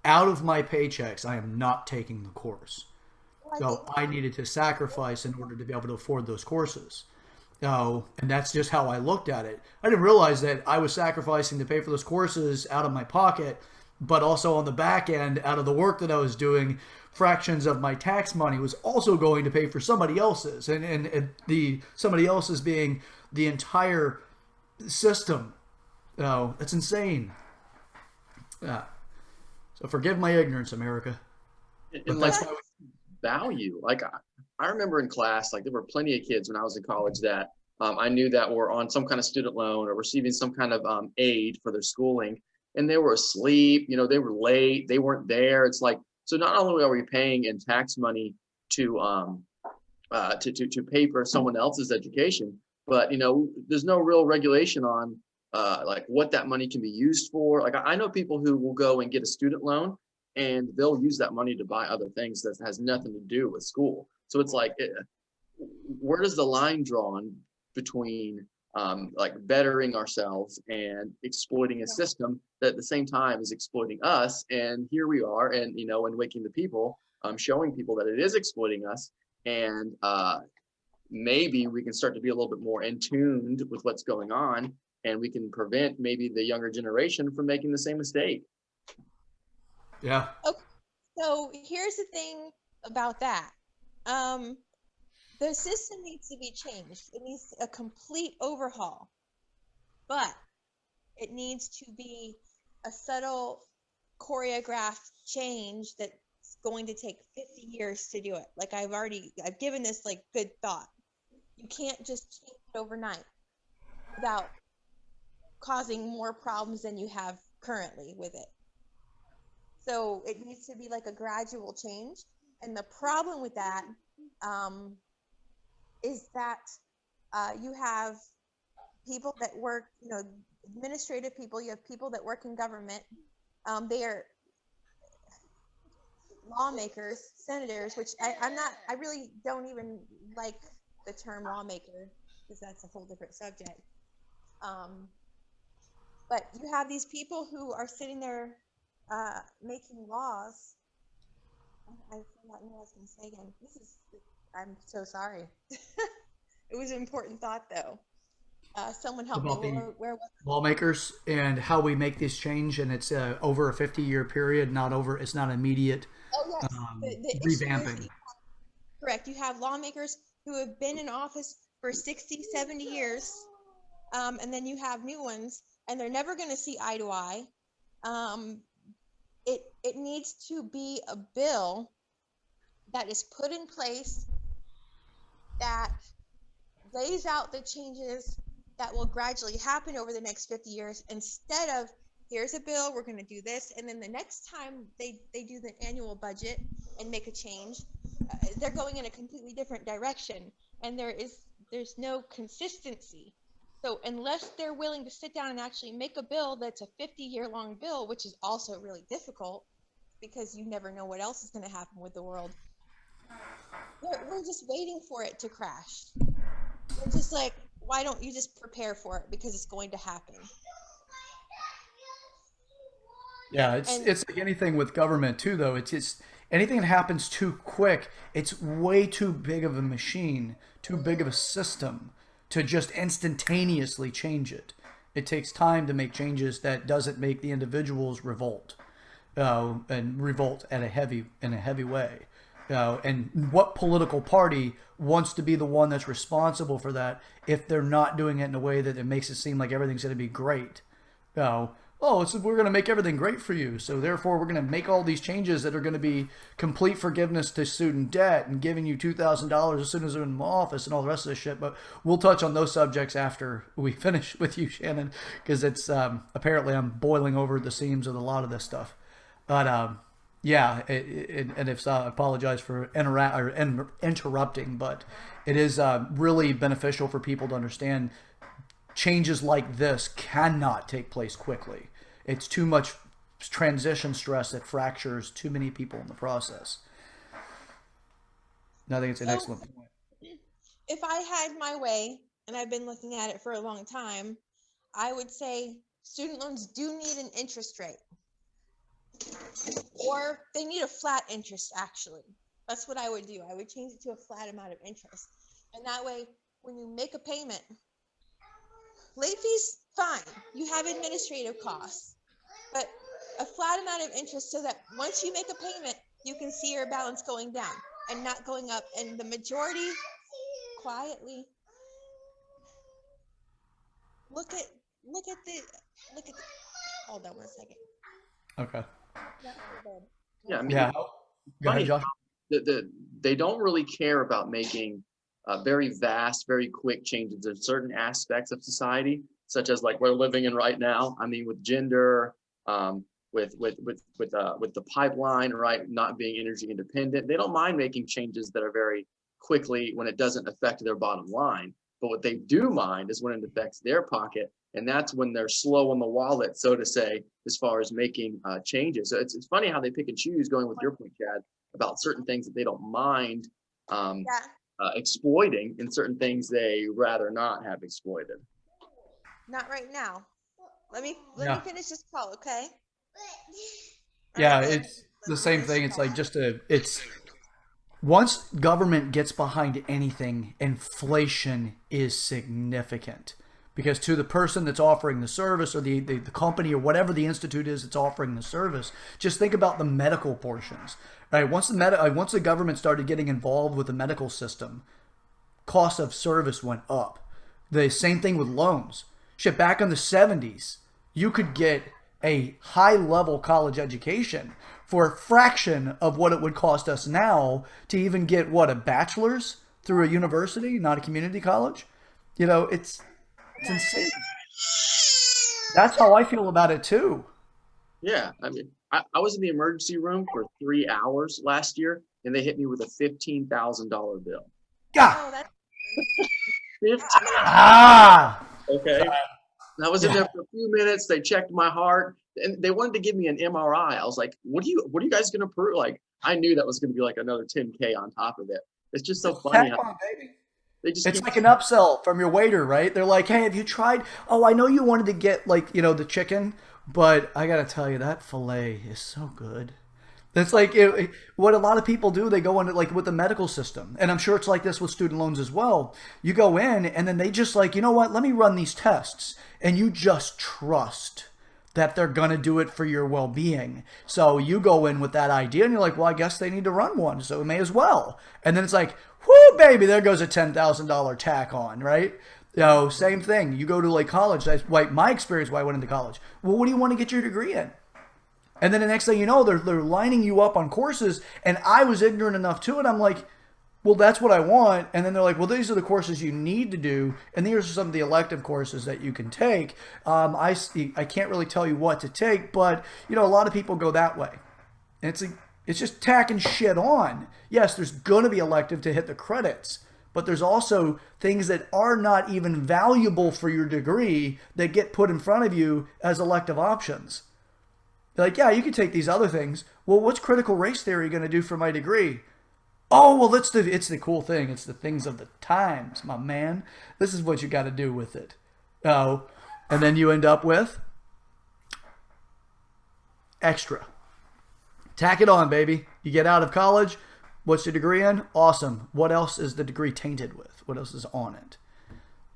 S1: out of my paychecks, I am not taking the course. So I needed to sacrifice in order to be able to afford those courses. And that's just how I looked at it. I didn't realize that I was sacrificing to pay for those courses out of my pocket, but also on the back end, out of the work that I was doing, fractions of my tax money was also going to pay for somebody else's, and the somebody else's being the entire system. That's insane. Yeah. So forgive my ignorance, America.
S2: And like value, like I remember in class, like there were plenty of kids when I was in college that I knew that were on some kind of student loan or receiving some kind of aid for their schooling, and they were asleep. They were late. They weren't there. It's like, so not only are we paying in tax money to pay for someone else's education, but there's no real regulation on like what that money can be used for. Like I know people who will go and get a student loan and they'll use that money to buy other things that has nothing to do with school. So it's like, where does the line drawn between like bettering ourselves and exploiting a system that at the same time is exploiting us. And here we are, and and waking the people, showing people that it is exploiting us, and maybe we can start to be a little bit more in tuned with what's going on, and we can prevent maybe the younger generation from making the same mistake.
S1: Yeah.
S3: Okay, so here's the thing about that. The system needs to be changed. It needs a complete overhaul, but it needs to be a subtle choreographed change that's going to take 50 years to do it. Like I've given this like good thought. You can't just change it overnight without causing more problems than you have currently with it. So it needs to be like a gradual change. And the problem with that is that you have people that work, administrative people, you have people that work in government. They are lawmakers, senators, which I really don't even like the term lawmaker because that's a whole different subject. But you have these people who are sitting there making laws. I forgot what I was going to say again. I'm so sorry. It was an important thought though. Someone help me.
S1: About the
S3: Where was
S1: lawmakers and how we make this change, and it's over a 50-year period, not over. It's not immediate
S3: Oh yes, the issue is
S1: revamping.
S3: correct. You have lawmakers who have been in office for 60, 70 years, and then you have new ones, and they're never going to see eye to eye. It needs to be a bill that is put in place that lays out the changes that will gradually happen over the next 50 years instead of here's a bill, we're going to do this, and then the next time they do the annual budget and make a change, they're going in a completely different direction, and there's no consistency. So unless they're willing to sit down and actually make a bill that's a 50-year long bill, which is also really difficult because you never know what else is going to happen with the world, we're just waiting for it to crash. We're just like, why don't you just prepare for it, because it's going to happen.
S1: Yeah, it's like anything with government too, though. It's just anything that happens too quick. It's way too big of a machine, too big of a system to just instantaneously change it. It takes time to make changes that doesn't make the individuals revolt, and revolt in a heavy way. And what political party wants to be the one that's responsible for that if they're not doing it in a way that it makes it seem like everything's going to be great? We're going to make everything great for you, so therefore we're going to make all these changes that are going to be complete forgiveness to student debt and giving you $2,000 as soon as they're in the office and all the rest of this shit. But we'll touch on those subjects after we finish with you, Shannon, because it's apparently I'm boiling over the seams with a lot of this stuff. But yeah, and if so, I apologize for interrupting, but it is really beneficial for people to understand changes like this cannot take place quickly. It's too much transition stress that fractures too many people in the process. And I think it's an excellent point.
S3: If I had my way, and I've been looking at it for a long time, I would say student loans do need an interest rate. Or they need a flat interest, actually. That's what I would do. I would change it to a flat amount of interest. And that way, when you make a payment, late fees, fine. You have administrative costs. But a flat amount of interest so that once you make a payment, you can see your balance going down and not going up. And the majority, quietly, look at the, hold on one second.
S1: Okay.
S2: Yeah, I mean,
S1: Yeah. Go ahead, Josh.
S2: they don't really care about making very vast, very quick changes in certain aspects of society, such as like we're living in right now. I mean, with gender, with the pipeline, right, not being energy independent. They don't mind making changes that are very quickly when it doesn't affect their bottom line. But what they do mind is when it affects their pocket, and that's when they're slow on the wallet, so to say, as far as making changes. So it's funny how they pick and choose, going with your point, Chad, about certain things that they don't mind exploiting, and certain things they rather not have exploited.
S3: Not right now. Let me
S1: Yeah.
S3: finish this call, okay? All
S1: Yeah,
S3: right, babe.
S1: it's the
S3: Let me
S1: same
S3: finish
S1: thing.
S3: the
S1: It's
S3: call.
S1: like it's once government gets behind anything, inflation is significant. Because to the person that's offering the service or the company or whatever the institute is that's offering the service, just think about the medical portions. Right? Once the government started getting involved with the medical system, cost of service went up. The same thing with loans. Shit, back in the 70s, you could get a high level college education for a fraction of what it would cost us now to even get what, a bachelor's through a university, not a community college. You know, it's insane. That's how I feel about it too.
S2: Yeah, I mean, I was in the emergency room for 3 hours last year, and they hit me with a $15,000 bill.
S1: Yeah.
S3: Oh, that's
S2: 15.
S1: Ah.
S2: Okay. And I was in
S1: Yeah.
S2: there for a few minutes. They checked my heart, and they wanted to give me an MRI. I was like, "What are you guys going to prove?" Like, I knew that was going to be like another 10K on top of it. It's just so
S1: Just
S2: funny
S1: tack
S2: how
S1: on, baby.
S2: they just
S1: It's
S2: keep.
S1: like an upsell from your waiter, right? They're like, "Hey, have you tried? Oh, I know you wanted to get like, the chicken, but I gotta tell you that fillet is so good." It's like what a lot of people do. They go into like with the medical system, and I'm sure it's like this with student loans as well. You go in, and then they just like, you know what? Let me run these tests, and you just trust that they're gonna do it for your well-being. So you go in with that idea, and you're like, well, I guess they need to run one, so we may as well. And then it's like, whoo, baby, there goes a $10,000 tack on, right? Same thing. You go to like college. That's like my experience. Why I went into college. Well, what do you want to get your degree in? And then the next thing you know, they're lining you up on courses, and I was ignorant enough to it. I'm like, well, that's what I want. And then they're like, well, these are the courses you need to do, and these are some of the elective courses that you can take. I can't really tell you what to take, but a lot of people go that way. And it's just tacking shit on. Yes, there's going to be elective to hit the credits, but there's also things that are not even valuable for your degree that get put in front of you as elective options. They're like, yeah, you can take these other things. Well, what's critical race theory going to do for my degree? Oh, well, it's the cool thing. It's the things of the times, my man. This is what you got to do with it. Oh, and then you end up with extra. Tack it on, baby. You get out of college. What's your degree in? Awesome. What else is the degree tainted with? What else is on it?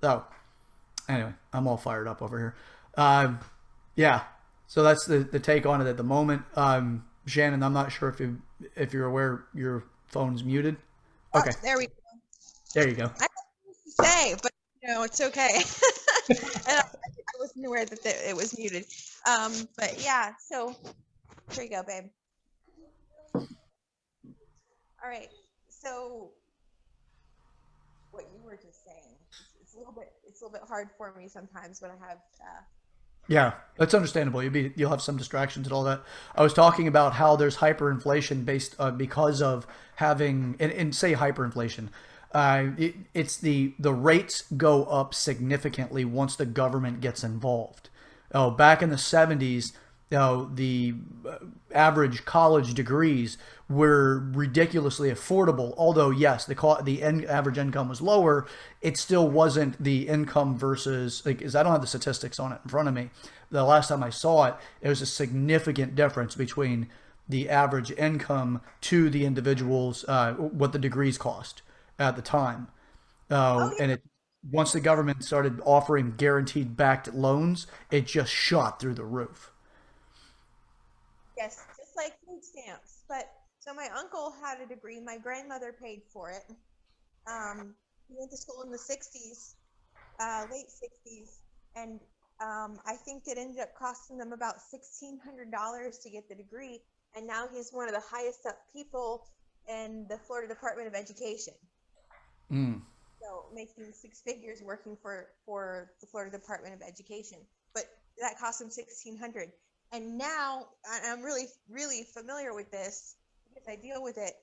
S1: So, anyway, I'm all fired up over here. Yeah. So that's the take on it at the moment. Shannon, I'm not sure if you're aware your phone's muted.
S3: oh,
S1: Okay,
S3: there we go.
S1: there you go.
S3: I have to say, but it's okay. And I wasn't aware that it was muted. But yeah, so here you go, babe. All right. So what you were just saying, it's a little bit hard for me sometimes when I have
S1: Yeah, that's understandable. You'll have some distractions and all that. I was talking about how there's hyperinflation based because of having and say hyperinflation. It's the rates go up significantly once the government gets involved. Oh, back in the 70s, the average college degrees were ridiculously affordable. Although yes, average income was lower, it still wasn't the income versus like. Is I don't have the statistics on it in front of me. The last time I saw it, it was a significant difference between the average income to the individuals, what the degrees cost at the time.
S3: oh yeah,
S1: And it once the government started offering guaranteed backed loans, it just shot through the roof.
S3: yes, just like food stamps. But so my uncle had a degree. My grandmother paid for it. He went to school in the 60s, late 60s, and I think it ended up costing them about $1,600 to get the degree. And now he's one of the highest up people in the Florida Department of Education.
S1: Mm.
S3: So making six figures working for the Florida Department of Education, but that cost him 1,600. And now I'm really familiar with this because I deal with it.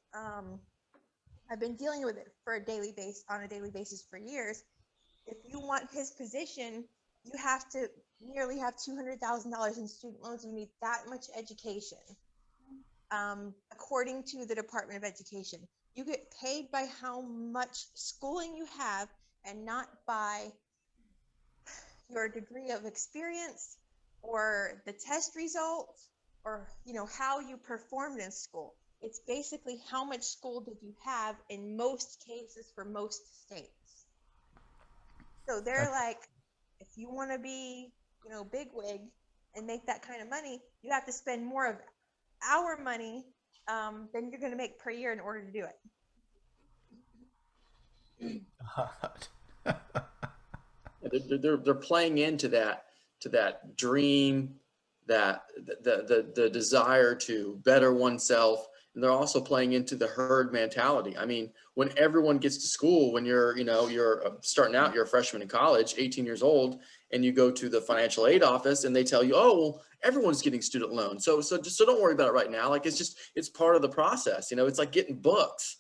S3: I've been dealing with it on a daily basis for years. If you want his position, you have to nearly have $200,000 in student loans. You need that much education, according to the Department of Education. You get paid by how much schooling you have and not by your degree of experience or the test results or, you know, how you performed in school. It's basically how much school did you have in most cases for most states. So they're like, if you want to be, you know, bigwig and make that kind of money, you have to spend more of our money than you're going to make per year in order to do it.
S2: They're playing into that dream, that the desire to better oneself, and they're also playing into the herd mentality. I mean, when everyone gets to school, when you're starting out, you're a freshman in college, 18 years old, and you go to the financial aid office and they tell you, oh, well, everyone's getting student loans, so don't worry about it right now. Like, it's part of the process. It's like getting books.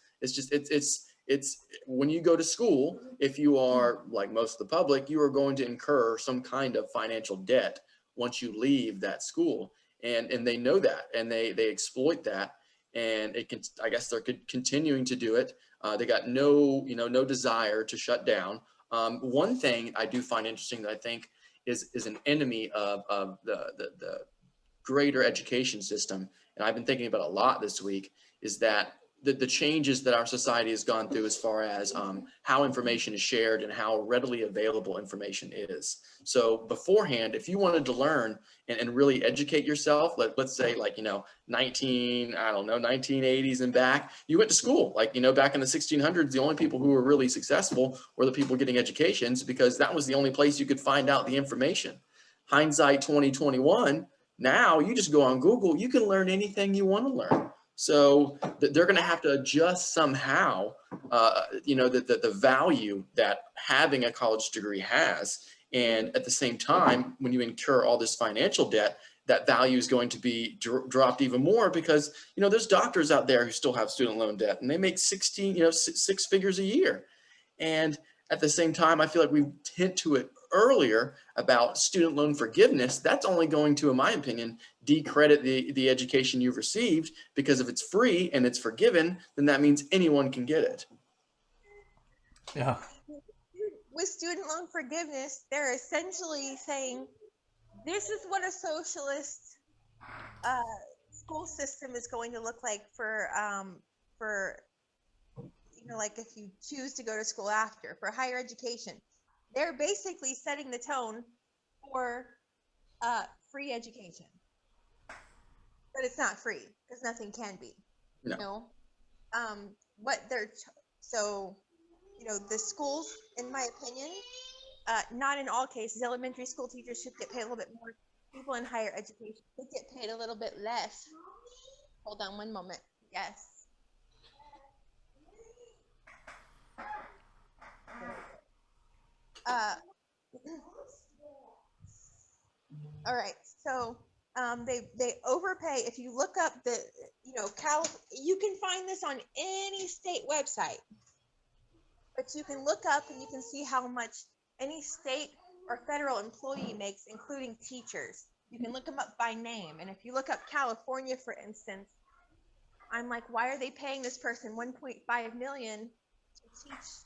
S2: It's when you go to school, if you are like most of the public, you are going to incur some kind of financial debt once you leave that school, and they know that, and they exploit that, and I guess they're continuing to do it. They got no desire to shut down. One thing I do find interesting that I think is an enemy of the greater education system, and I've been thinking about a lot this week, is that the changes that our society has gone through as far as how information is shared and how readily available information is. So beforehand, if you wanted to learn and really educate yourself, let's say 1980s and back, you went to school. Back in the 1600s, the only people who were really successful were the people getting educations, because that was the only place you could find out the information. Hindsight 2021, now you just go on Google, you can learn anything you want to learn. So they're going to have to adjust somehow, the value that having a college degree has. And at the same time, when you incur all this financial debt, that value is going to be dropped even more, because, there's doctors out there who still have student loan debt and they make six figures a year. And at the same time, I feel like we hint to it earlier about student loan forgiveness. That's only going to, in my opinion, decredit the education you've received, because if it's free and it's forgiven, then that means anyone can get it.
S1: Yeah.
S3: With student loan forgiveness, they're essentially saying, this is what a socialist school system is going to look like for like if you choose to go to school after, for higher education. They're basically setting the tone for free education. But it's not free, because nothing can be.
S2: No.
S3: The schools, in my opinion, not in all cases, elementary school teachers should get paid a little bit more. People in higher education should get paid a little bit less. Hold on one moment. Yes. All right. So they overpay. If you look up you can find this on any state website, but you can look up and you can see how much any state or federal employee makes, including teachers. You can look them up by name. And if you look up California, for instance, I'm like, why are they paying this person $1.5 million to teach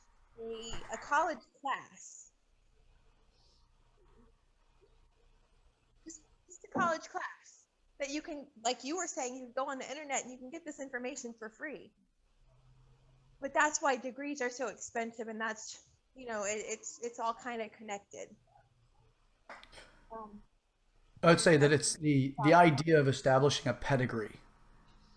S3: a college class? Just a college class that you can, like you were saying, you can go on the internet and you can get this information for free. But that's why degrees are so expensive, and that's, it's all kind of connected.
S1: I'd say that it's the idea of establishing a pedigree,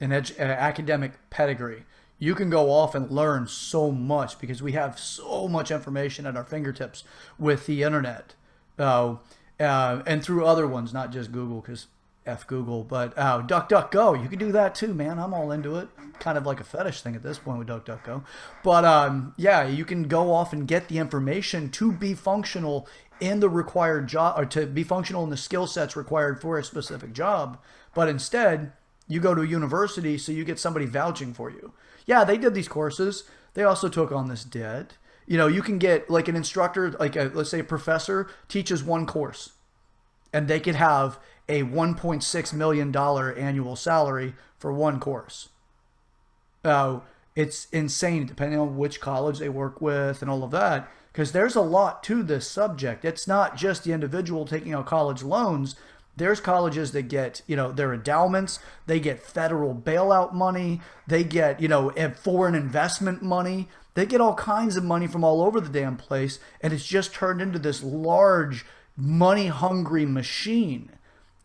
S1: an academic pedigree. You can go off and learn so much because we have so much information at our fingertips with the internet, and through other ones, not just Google, because F Google, but DuckDuckGo. You can do that too, man. I'm all into it. Kind of like a fetish thing at this point with DuckDuckGo. But yeah, you can go off and get the information to be functional in the required job, or to be functional in the skill sets required for a specific job. But instead, you go to a university, so you get somebody vouching for you. Yeah, they did these courses. They also took on this debt. You can get like an instructor, let's say a professor teaches one course, and they could have a $1.6 million annual salary for one course. it's insane depending on which college they work with and all of that. Because there's a lot to this subject. It's not just the individual taking out college loans. There's colleges that get, their endowments, they get federal bailout money, they get, foreign investment money, they get all kinds of money from all over the damn place, and it's just turned into this large, money hungry machine.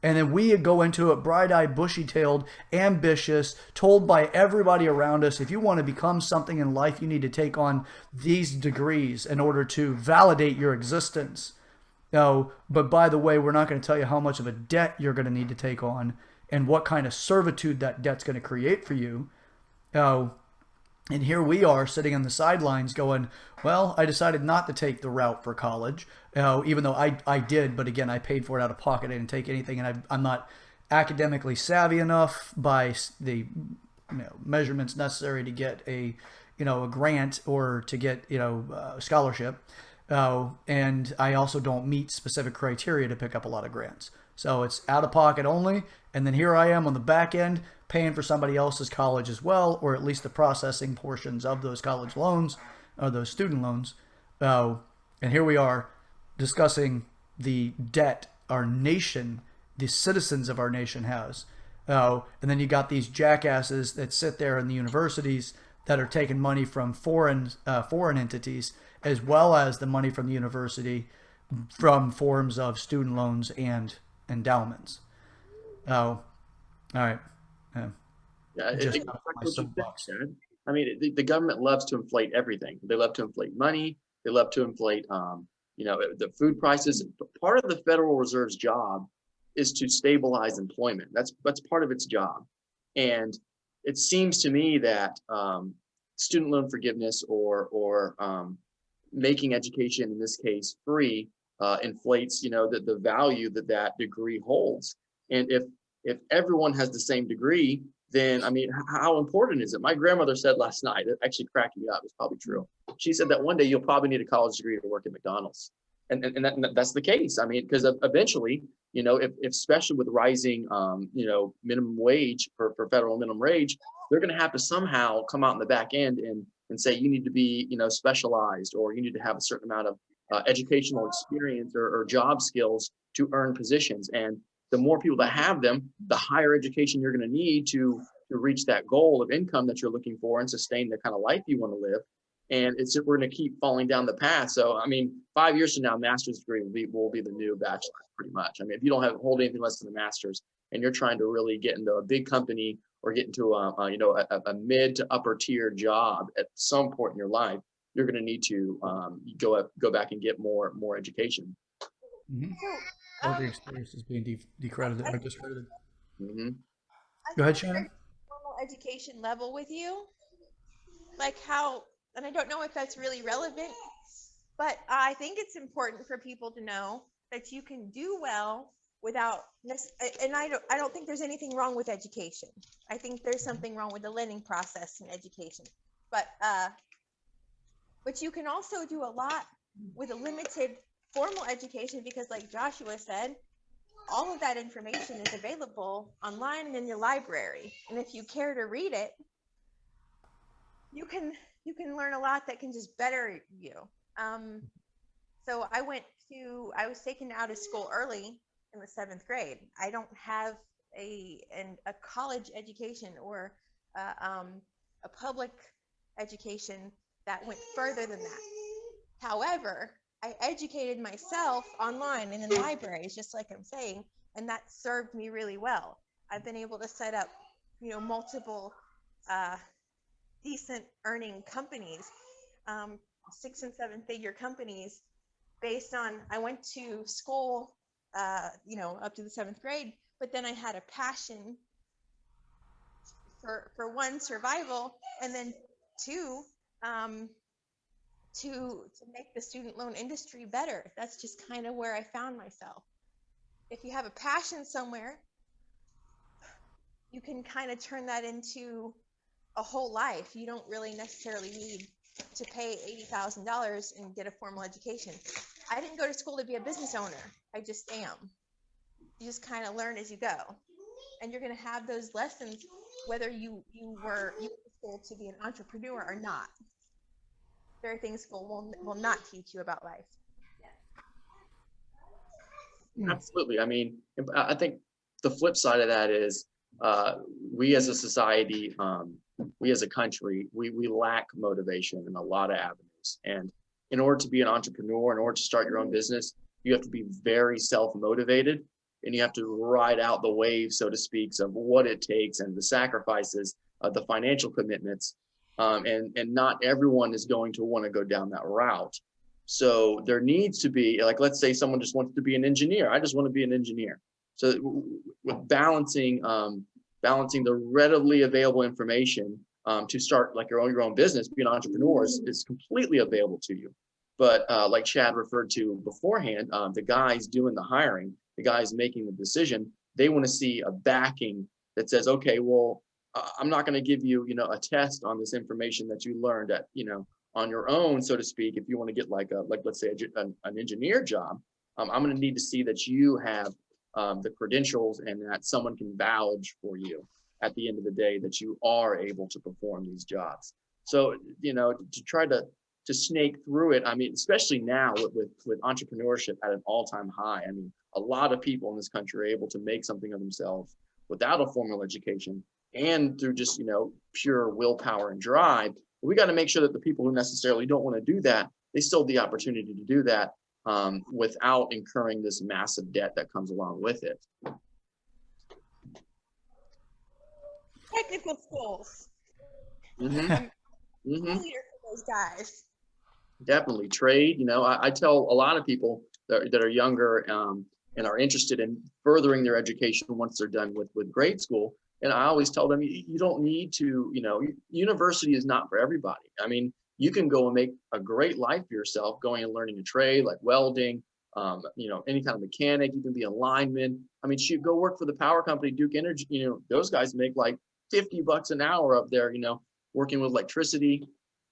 S1: And then we go into it bright eyed, bushy tailed, ambitious, told by everybody around us if you want to become something in life, you need to take on these degrees in order to validate your existence. No, but by the way, we're not going to tell you how much of a debt you're going to need to take on and what kind of servitude that debt's going to create for you. Oh, and here we are sitting on the sidelines going, well, I decided not to take the route for college, even though I did. But again, I paid for it out of pocket. I didn't take anything. And I'm not academically savvy enough by the measurements necessary to get a grant or to get, a scholarship. And I also don't meet specific criteria to pick up a lot of grants. So it's out of pocket only. And then here I am on the back end paying for somebody else's college as well, or at least the processing portions of those college loans or those student loans. And here we are discussing the debt our nation, the citizens of our nation has. And then you got these jackasses that sit there in the universities that are taking money from foreign entities, as well as the money from the university from forms of student loans and endowments. All right.
S2: Yeah,
S1: Just
S2: exactly
S1: my
S2: what you said,
S1: soapbox.
S2: Chad. I mean, the government loves to inflate everything. They love to inflate money. They love to inflate, the food prices. Part of the Federal Reserve's job is to stabilize employment. That's part of its job. And it seems to me that student loan forgiveness or making education, in this case, free, inflates, the value that degree holds. And if everyone has the same degree, then I mean, how important is it? My grandmother said last night, it actually cracked me up. It's probably true. She said that one day you'll probably need a college degree to work at McDonald's, and that's the case. I mean, because eventually, if especially with rising, minimum wage for federal minimum wage, they're going to have to somehow come out in the back end and say you need to be, specialized, or you need to have a certain amount of educational experience or job skills to earn positions. And the more people that have them, the higher education you're going to need to reach that goal of income that you're looking for and sustain the kind of life you want to live. And we're going to keep falling down the path. So, I mean, 5 years from now, master's degree will be the new bachelor, pretty much. I mean, if you don't hold anything less than a master's and you're trying to really get into a big company or get into a mid to upper tier job at some point in your life, you're going to need to go back and get more education.
S1: Mm-hmm. Every experience is being decredited or discredited.
S2: Mm-hmm.
S1: Go ahead, Shannon.
S3: Formal education level with you, like how, and I don't know if that's really relevant, but I think it's important for people to know that you can do well without and I don't think there's anything wrong with education. I think there's something wrong with the learning process in education, but you can also do a lot with a limited formal education, because like Joshua said, all of that information is available online and in your library, and if you care to read it, you can learn a lot that can just better you. So I was taken out of school early in the 7th grade. I don't have a college education or a public education that went further than that. However, I educated myself online and in libraries, just like I'm saying, and that served me really well. I've been able to set up, multiple decent earning companies, 6 and 7 figure companies, based on, I went to school, up to the 7th grade, but then I had a passion for one, survival, and then two, to make the student loan industry better. That's just kind of where I found myself. If you have a passion somewhere, you can kind of turn that into a whole life. You don't really necessarily need to pay $80,000 and get a formal education. I didn't go to school to be a business owner. I just am. You just kind of learn as you go, and you're going to have those lessons whether you went to school to be an entrepreneur or not. There are things school will not teach you about life.
S2: Absolutely. I mean, I think the flip side of that is we as a society, we as a country, we lack motivation in a lot of avenues. And in order to be an entrepreneur, in order to start your own business, you have to be very self-motivated, and you have to ride out the wave, so to speak, of what it takes and the sacrifices, the financial commitments. And not everyone is going to want to go down that route. So there needs to be, like, let's say someone just wants to be an engineer. I just want to be an engineer. So with balancing the readily available information to start like your own business, be an entrepreneur is completely available to you. But like Chad referred to beforehand, the guys doing the hiring, the guys making the decision, they want to see a backing that says, okay, well, I'm not going to give you, a test on this information that you learned at, on your own, so to speak. If you want to get like let's say an engineer job, I'm going to need to see that you have the credentials and that someone can vouch for you at the end of the day that you are able to perform these jobs. So, to try to snake through it, I mean, especially now with entrepreneurship at an all-time high. I mean, a lot of people in this country are able to make something of themselves without a formal education and through just, pure willpower and drive. We got to make sure that the people who necessarily don't want to do that, they still have the opportunity to do that without incurring this massive debt that comes along with it.
S3: Technical skills.
S2: Mm-hmm.
S3: I'm
S2: Mm-hmm.
S3: a leader for those guys.
S2: Definitely trade. I tell a lot of people that are younger and are interested in furthering their education once they're done with grade school. And I always tell them, you don't need to, university is not for everybody. I mean, you can go and make a great life for yourself going and learning a trade like welding, any kind of mechanic. You can be a lineman. I mean, shoot, go work for the power company, Duke Energy. Those guys make like $50 an hour up there, working with electricity.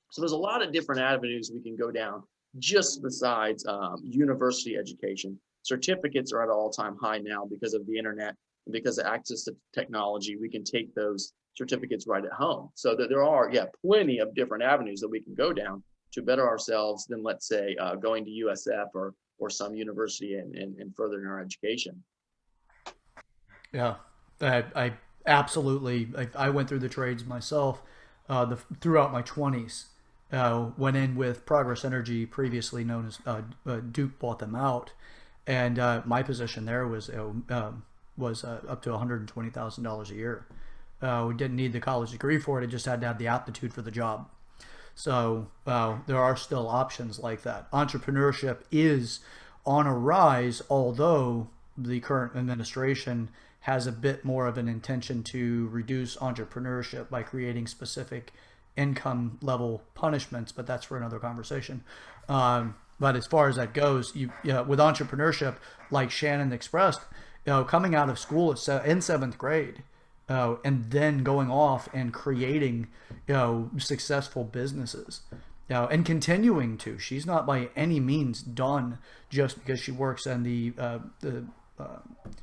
S2: So there's a lot of different avenues we can go down just besides university education. Certificates are at an all-time high now because of the internet and because of access to technology. We can take those certificates right at home. So that there are, plenty of different avenues that we can go down to better ourselves than, let's say, going to USF or some university and furthering our education.
S1: Yeah, I absolutely. I went through the trades myself throughout my 20s. Went in with Progress Energy, previously known as Duke, bought them out, and my position there was up to $120,000 a year. We didn't need the college degree for it; it just had to have the aptitude for the job. So there are still options like that. Entrepreneurship is on a rise, although the current administration has a bit more of an intention to reduce entrepreneurship by creating specific income level punishments, but that's for another conversation. But as far as that goes, with entrepreneurship, like Shannon expressed, coming out of school in seventh grade, and then going off and creating, successful businesses, and continuing to. She's not by any means done just because she works in the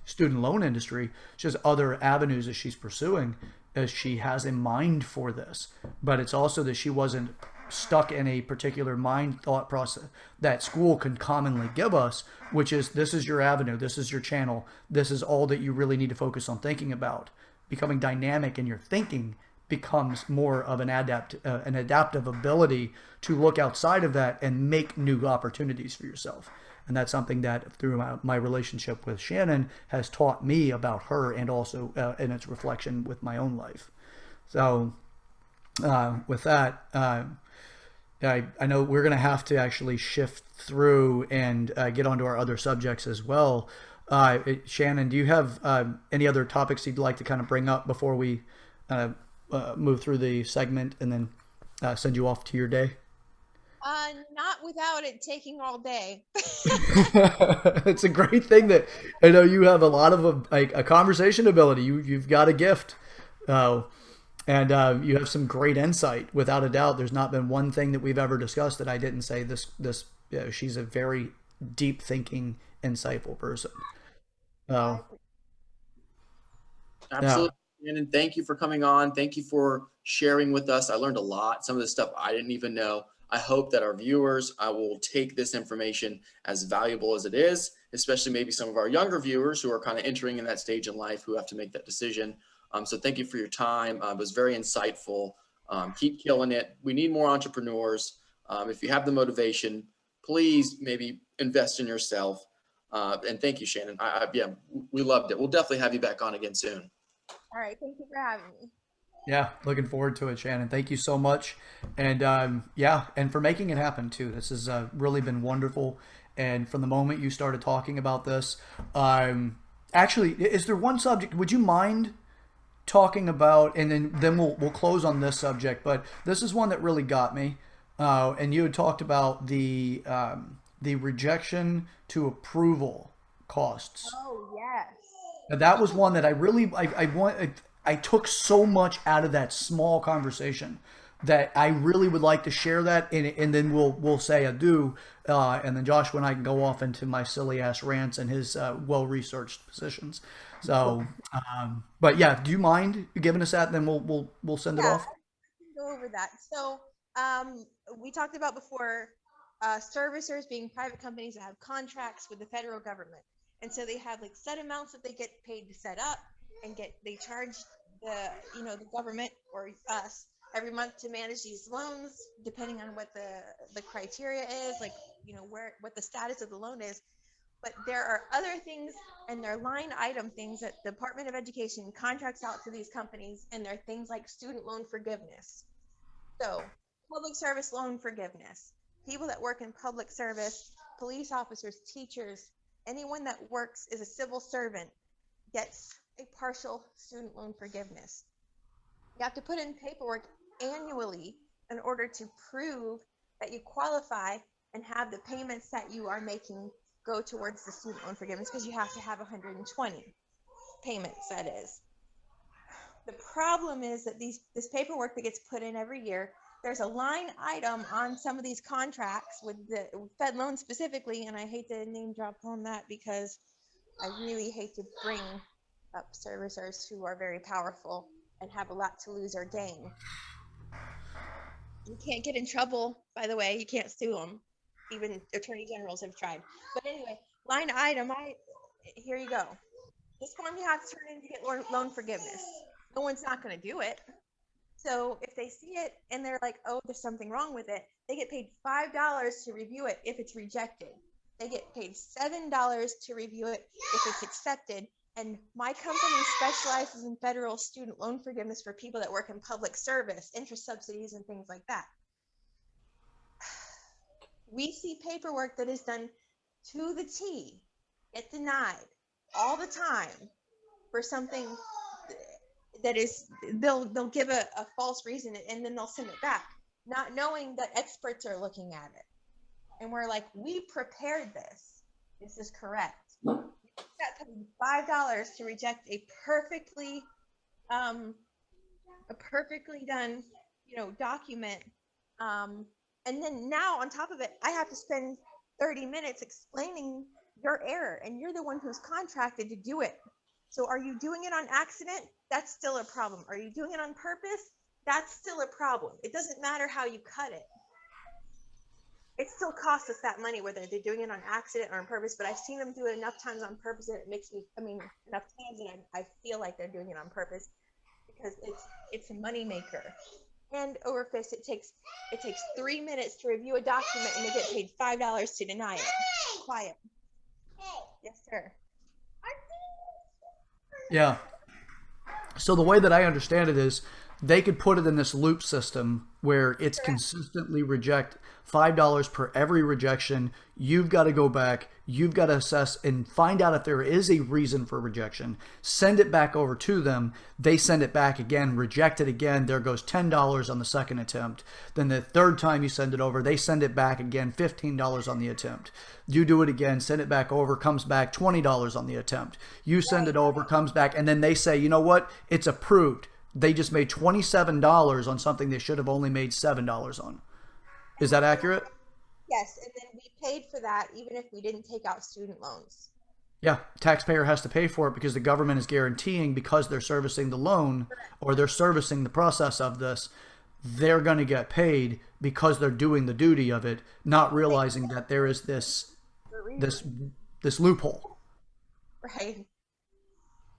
S1: student loan industry. She has other avenues that she's pursuing as she has a mind for this. But it's also that she wasn't stuck in a particular mind thought process that school can commonly give us, which is, this is your avenue, this is your channel, this is all that you really need to focus on thinking about. Becoming dynamic in your thinking becomes more of an adaptive ability to look outside of that and make new opportunities for yourself. And that's something that through my relationship with Shannon has taught me about her, and also in its reflection with my own life. So with that, I know we're going to have to actually shift through and get onto our other subjects as well. Shannon, do you have any other topics you'd like to kind of bring up before we move through the segment and then send you off to your day?
S3: Not without it taking all day.
S1: It's a great thing that I know you have a lot of a conversation ability. You've got a gift, and you have some great insight. Without a doubt, there's not been one thing that we've ever discussed that I didn't say she's a very deep thinking, insightful person.
S2: Absolutely. And thank you for coming on. Thank you for sharing with us. I learned a lot, some of the stuff I didn't even know. I hope that our viewers will take this information as valuable as it is, especially maybe some of our younger viewers who are kind of entering in that stage in life who have to make that decision. So thank you for your time. It was very insightful. Keep killing it. We need more entrepreneurs. If you have the motivation, please maybe invest in yourself. And thank you, Shannon. Yeah, we loved it. We'll definitely have you back on again soon.
S3: All right. Thank you for having me.
S1: Yeah, looking forward to it, Shannon. Thank you so much, and yeah, and for making it happen too. This has really been wonderful. And from the moment you started talking about this, actually, is there one subject? Would you mind talking about? And then we'll close on this subject. But this is one that really got me. And you had talked about the rejection to approval costs.
S3: Oh, yes.
S1: Now, that was one that I took so much out of that small conversation that I really would like to share that, and then we'll say adieu, and then Joshua and I can go off into my silly ass rants and his well researched positions. So, but yeah, do you mind giving us that? And then we'll send it
S3: Yeah,
S1: off.
S3: I can go over that. So, we talked about before servicers being private companies that have contracts with the federal government, and so they have like set amounts that they get paid to set up, and they charge the government or us every month to manage these loans, depending on what the criteria is, like what the status of the loan is. But there are other things, and they're line item things that the Department of Education contracts out to these companies, and they're things like student loan forgiveness. So, public service loan forgiveness. People that work in public service, police officers, teachers, anyone that works as a civil servant gets a partial student loan forgiveness. You have to put in paperwork annually in order to prove that you qualify and have the payments that you are making go towards the student loan forgiveness, because you have to have 120 payments, that is. The problem is that this paperwork that gets put in every year, there's a line item on some of these contracts with the Fed loan specifically, and I hate to name drop on that because I really hate to bring up servicers who are very powerful and have a lot to lose or gain. You can't get in trouble, by the way. You can't sue them. Even attorney generals have tried. But anyway, line item, here you go. This form you have to turn in to get loan forgiveness. No one's not going to do it. So if they see it and they're like, oh, there's something wrong with it, they get paid $5 to review it if it's rejected. They get paid $7 to review it if it's accepted. And my company specializes in federal student loan forgiveness for people that work in public service, interest subsidies, and things like that. We see paperwork that is done to the T, get denied all the time for something that is, they'll give a false reason and then they'll send it back, not knowing that experts are looking at it. And we're like, we prepared this. This is correct. You got paid $5 to reject a perfectly done, document. And then now on top of it, I have to spend 30 minutes explaining your error, and you're the one who's contracted to do it. So are you doing it on accident? That's still a problem. Are you doing it on purpose? That's still a problem. It doesn't matter how you cut it. It still costs us that money, whether they're doing it on accident or on purpose. But I've seen them do it enough times on purpose that it makes me, enough times that I feel like they're doing it on purpose, because it's a moneymaker. And overfist, it takes 3 minutes to review a document, and they get paid $5 to deny it. Quiet. Yes, sir.
S1: Yeah. So the way that I understand it is they could put it in this loop system where it's consistently reject $5 per every rejection. You've got to go back, you've got to assess and find out if there is a reason for rejection, send it back over to them. They send it back again, reject it again. There goes $10 on the second attempt. Then the third time you send it over, they send it back again, $15 on the attempt. You do it again, send it back over, comes back $20 on the attempt. You send it over, comes back, and then they say, you know what? It's approved. They just made $27 on something they should have only made $7 on. Is that accurate?
S3: Yes, and then we paid for that even if we didn't take out student loans.
S1: Yeah, taxpayer has to pay for it because the government is guaranteeing, because they're servicing the loan or they're servicing the process of this, they're going to get paid because they're doing the duty of it, not
S3: Well, they
S1: realizing that there is
S3: for a
S1: this
S3: reason,
S1: this loophole.
S3: right?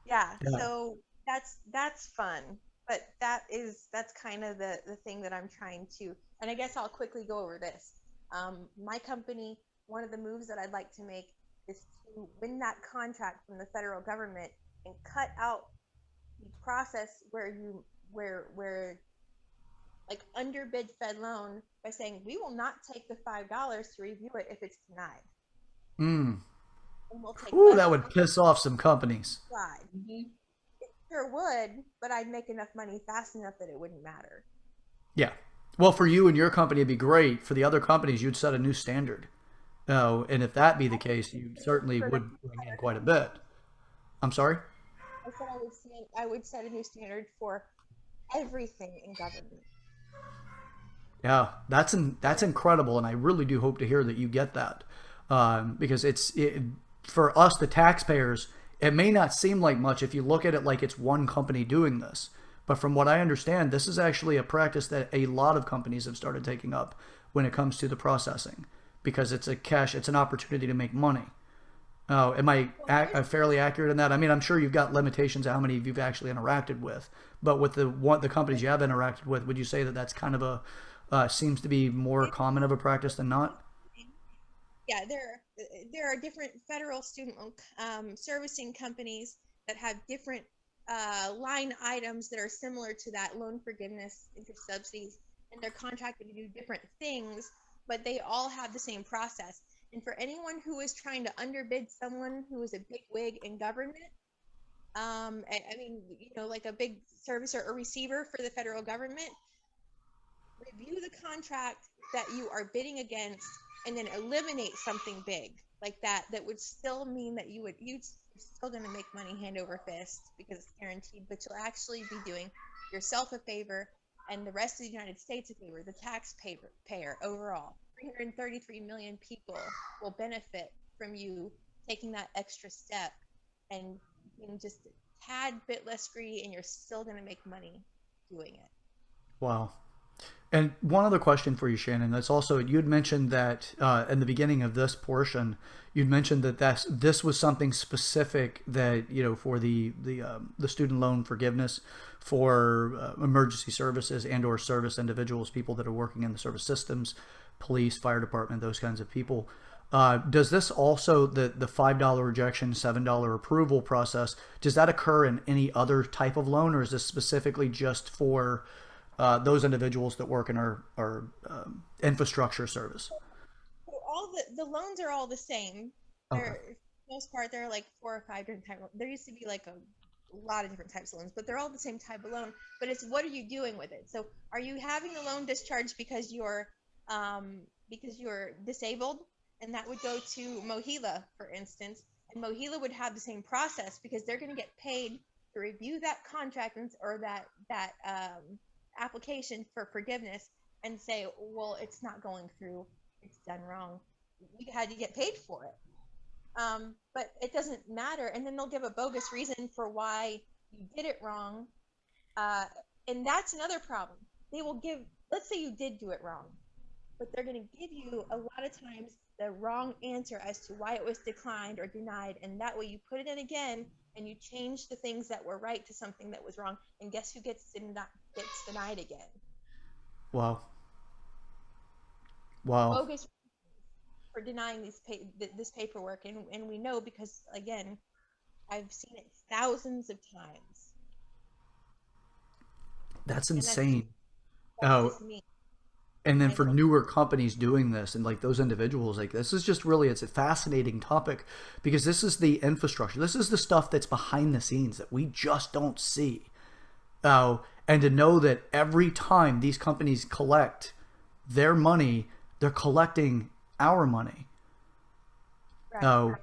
S3: Yeah,
S1: Yeah.
S3: so that's fun, but that's kind of the thing that I'm trying to, and I guess I'll quickly go over this. My company, one of the moves that I'd like to make is to win that contract from the federal government and cut out the process where where like underbid Fed loan by saying we will not take the $5 to review it if it's denied,
S1: Mm.
S3: and we'll take
S1: Ooh,
S3: less
S1: that
S3: on
S1: would piss off some companies.
S3: the side. It sure would, but I'd make enough money fast enough that it wouldn't matter.
S1: Yeah. Well, for you and your company, it'd be great. For the other companies, you'd set a new standard. Oh, and if that be the case, you certainly
S3: For the
S1: would bring in quite a bit. I'm sorry?
S3: I said I would set a new standard for everything in government.
S1: Yeah, that's incredible, and I really do hope to hear that you get that, because for us, the taxpayers. It may not seem like much if you look at it like it's one company doing this, but from what I understand, this is actually a practice that a lot of companies have started taking up when it comes to the processing, because it's an opportunity to make money. Oh, am I
S3: Well, here's
S1: fairly accurate in that? I mean, I'm sure you've got limitations of how many of you've actually interacted with, but with the companies you have interacted with, would you say that that's kind of a seems to be more
S3: it's
S1: common of a practice than not?
S3: yeah, there are different federal student loan servicing companies that have different line items that are similar to that loan forgiveness, interest subsidies, and they're contracted to do different things, but they all have the same process. And for anyone who is trying to underbid someone who is a big wig in government, I mean, like a big servicer or receiver for the federal government, review the contract that you are bidding against and then eliminate something big like that would still mean that you're still going to make money hand over fist because it's guaranteed, but you'll actually be doing yourself a favor and the rest of the United States a favor. The taxpayer overall, 333 million people will benefit from you taking that extra step and being just a tad bit less greedy, and you're still going to make money doing it.
S1: Wow. And one other question for you, Shannon. That's also you'd mentioned that in the beginning of this portion, you'd mentioned that this was something specific that for the student loan forgiveness for emergency services and or service individuals, people that are working in the service systems, police, fire department, those kinds of people. Does this also the $5 rejection, $7 approval process? Does that occur in any other type of loan, or is this specifically just for those individuals that work in our infrastructure service?
S3: So all the loans are all the same.
S1: Okay.
S3: They're, for the most part, they're like four or five different types. There used to be like a lot of different types of loans, but they're all the same type of loan. But it's what are you doing with it? So are you having a loan discharged because you're disabled, and that would go to Mohila, for instance, and Mohila would have the same process because they're going to get paid to review that contract or that application for forgiveness and say, well, it's not going through, it's done wrong. We had to get paid for it. But it doesn't matter. And then they'll give a bogus reason for why you did it wrong. Uh, and that's another problem. They will give, let's say you did do it wrong, but they're going to give you a lot of times the wrong answer as to why it was declined or denied. And that way you put it in again and you change the things that were right to something that was wrong. And guess who gets denied again?
S1: Wow. Wow.
S3: Bogus for denying this paperwork, and we know because again, I've seen it thousands of times,
S1: That's
S3: and
S1: insane.
S3: that's
S1: Oh,
S3: just me.
S1: and then
S3: I
S1: for
S3: know.
S1: newer companies doing this and like those individuals, like this is just really it's a fascinating topic because this is the infrastructure. This is the stuff that's behind the scenes that we just don't see. And to know that every time these companies collect their money, they're collecting our money.
S3: Right.
S1: Oh,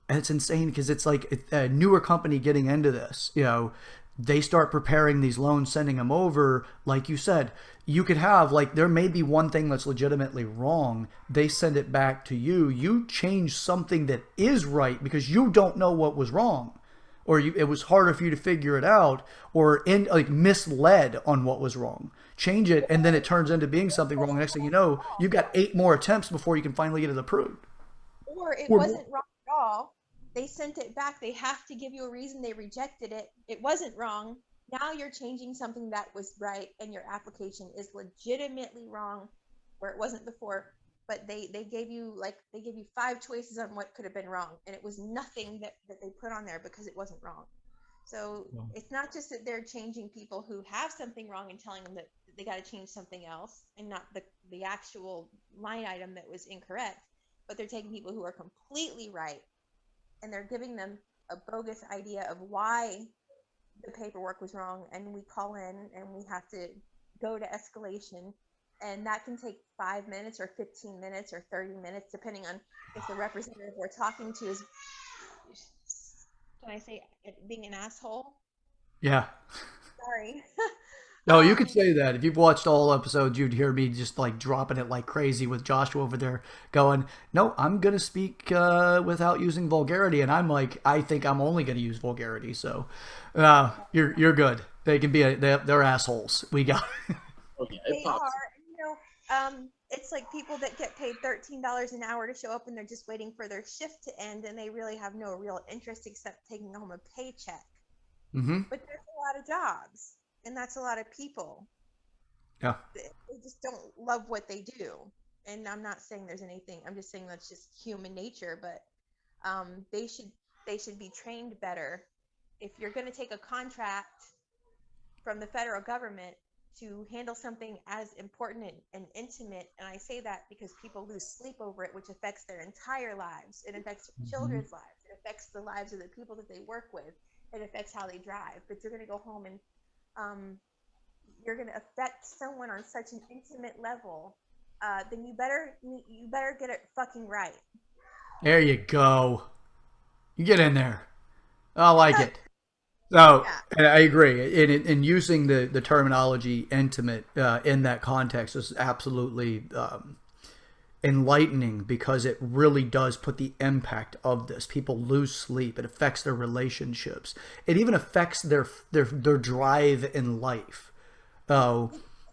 S1: and it's insane because it's like a newer company getting into this. they start preparing these loans, sending them over. Like you said, you could have, like, there may be one thing that's legitimately wrong. They send it back to you. You change something that is right because you don't know what was wrong, or it was harder for you to figure it out, or like misled on what was wrong. Change it, and then it turns into being something wrong. Next thing you know, you've got 8 more attempts before you can finally get it approved.
S3: Or it wasn't wrong at all. They sent it back. They have to give you a reason they rejected it. It wasn't wrong. Now you're changing something that was right, and your application is legitimately wrong where it wasn't before. But they gave you 5 choices on what could have been wrong, and it was nothing that they put on there because it wasn't wrong. So it's not just that they're changing people who have something wrong and telling them that they got to change something else and not the actual line item that was incorrect, but they're taking people who are completely right and they're giving them a bogus idea of why the paperwork was wrong, and we call in and we have to go to escalation, and that can take 5 minutes or 15 minutes or 30 minutes depending on if the representative we're talking to is, can I say, being an asshole?
S1: Yeah.
S3: Sorry.
S1: No, you could say that. If you've watched all episodes, you'd hear me just like dropping it like crazy with Joshua over there going, no, I'm going to speak without using vulgarity. And I'm like, I think I'm only going to use vulgarity. So you're good. They can be, they're assholes. We got it.
S2: Oh, yeah,
S3: They are. It's like people that get paid $13 an hour to show up and they're just waiting for their shift to end, and they really have no real interest except taking home a paycheck.
S1: Mm-hmm.
S3: But there's a lot of jobs, and that's a lot of people.
S1: Yeah.
S3: They just don't love what they do. And I'm not saying there's anything, I'm just saying that's just human nature, but they should be trained better. If you're going to take a contract from the federal government to handle something as important and intimate, and I say that because people lose sleep over it, which affects their entire lives. It affects children's lives. It affects the lives of the people that they work with. It affects how they drive. But you're going to go home and you're going to affect someone on such an intimate level, then you better get it fucking right.
S1: There you go. You get in there. I like it. So
S3: Yeah.
S1: I agree. In using the terminology intimate in that context is absolutely enlightening, because it really does put the impact of this. People lose sleep. It affects their relationships. It even affects their drive in life.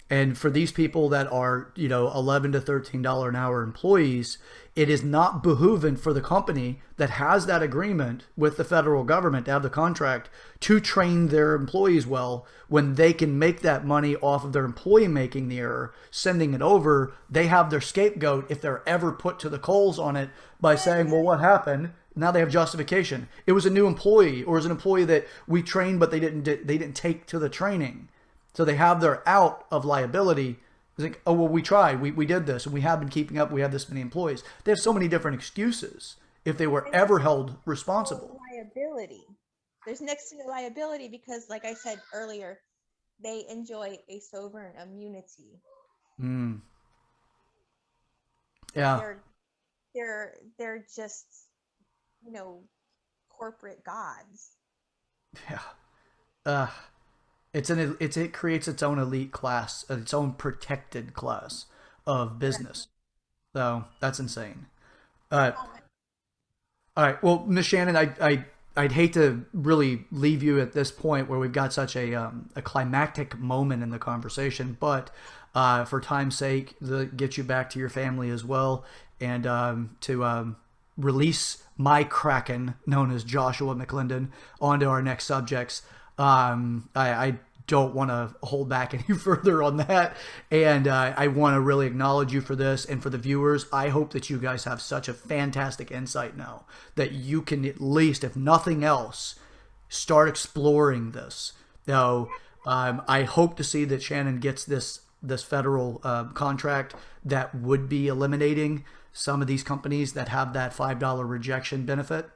S1: And for these people that are, $11 to $13 an hour employees, it is not behooving for the company that has that agreement with the federal government to have the contract to train their employees well, when they can make that money off of their employee making the error, sending it over. They have their scapegoat if they're ever put to the coals on it by saying, well, what happened? Now they have justification. It was a new employee, or it was an employee that we trained, but they didn't take to the training. So they have their out of liability. It's like, oh, well, we tried. We did this, and we have been keeping up. We have this many employees. They have so many different excuses if they were ever held responsible.
S3: Liability. There's next to no liability because, like I said earlier, they enjoy a sovereign immunity.
S1: Mm. Yeah.
S3: They're just, corporate gods.
S1: Yeah. It creates its own elite class, its own protected class of business. So that's insane. All right. Well, Miss Shannon, I'd hate to really leave you at this point where we've got such a climactic moment in the conversation, but for time's sake, to get you back to your family as well, and to release my Kraken, known as Joshua McClendon, onto our next subjects. I don't want to hold back any further on that, and I want to really acknowledge you for this, and for the viewers, I hope that you guys have such a fantastic insight now that you can, at least, if nothing else, start exploring this. Now, I hope to see that Shannon gets this federal contract that would be eliminating some of these companies that have that $5 rejection benefit,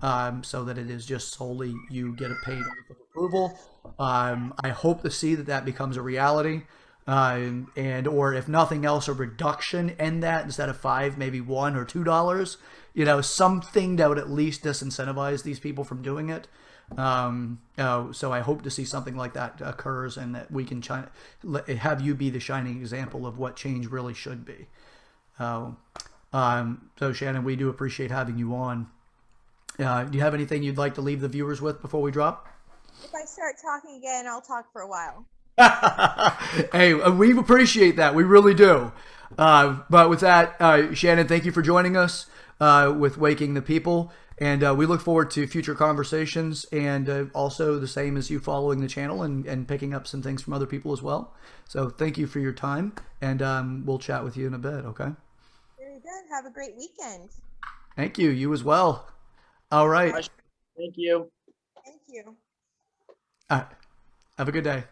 S1: so that it is just solely you get a paid off of approval. I hope to see that becomes a reality, and or if nothing else, a reduction in that, instead of $5, maybe $1 or $2. Something that would at least disincentivize these people from doing it. So I hope to see something like that occurs, and that we can have you be the shining example of what change really should be. So Shannon, we do appreciate having you on. Do you have anything you'd like to leave the viewers with before we drop?
S3: If I start talking again, I'll talk for a while.
S1: Hey, we appreciate that. We really do. But with that, Shannon, thank you for joining us with Waking the People. And we look forward to future conversations, and also the same as you following the channel and picking up some things from other people as well. So thank you for your time, and we'll chat with you in a bit, okay?
S3: Very good. Have a great weekend.
S1: Thank you. You as well. All right.
S2: Thank you.
S3: Thank you.
S1: Have a good day.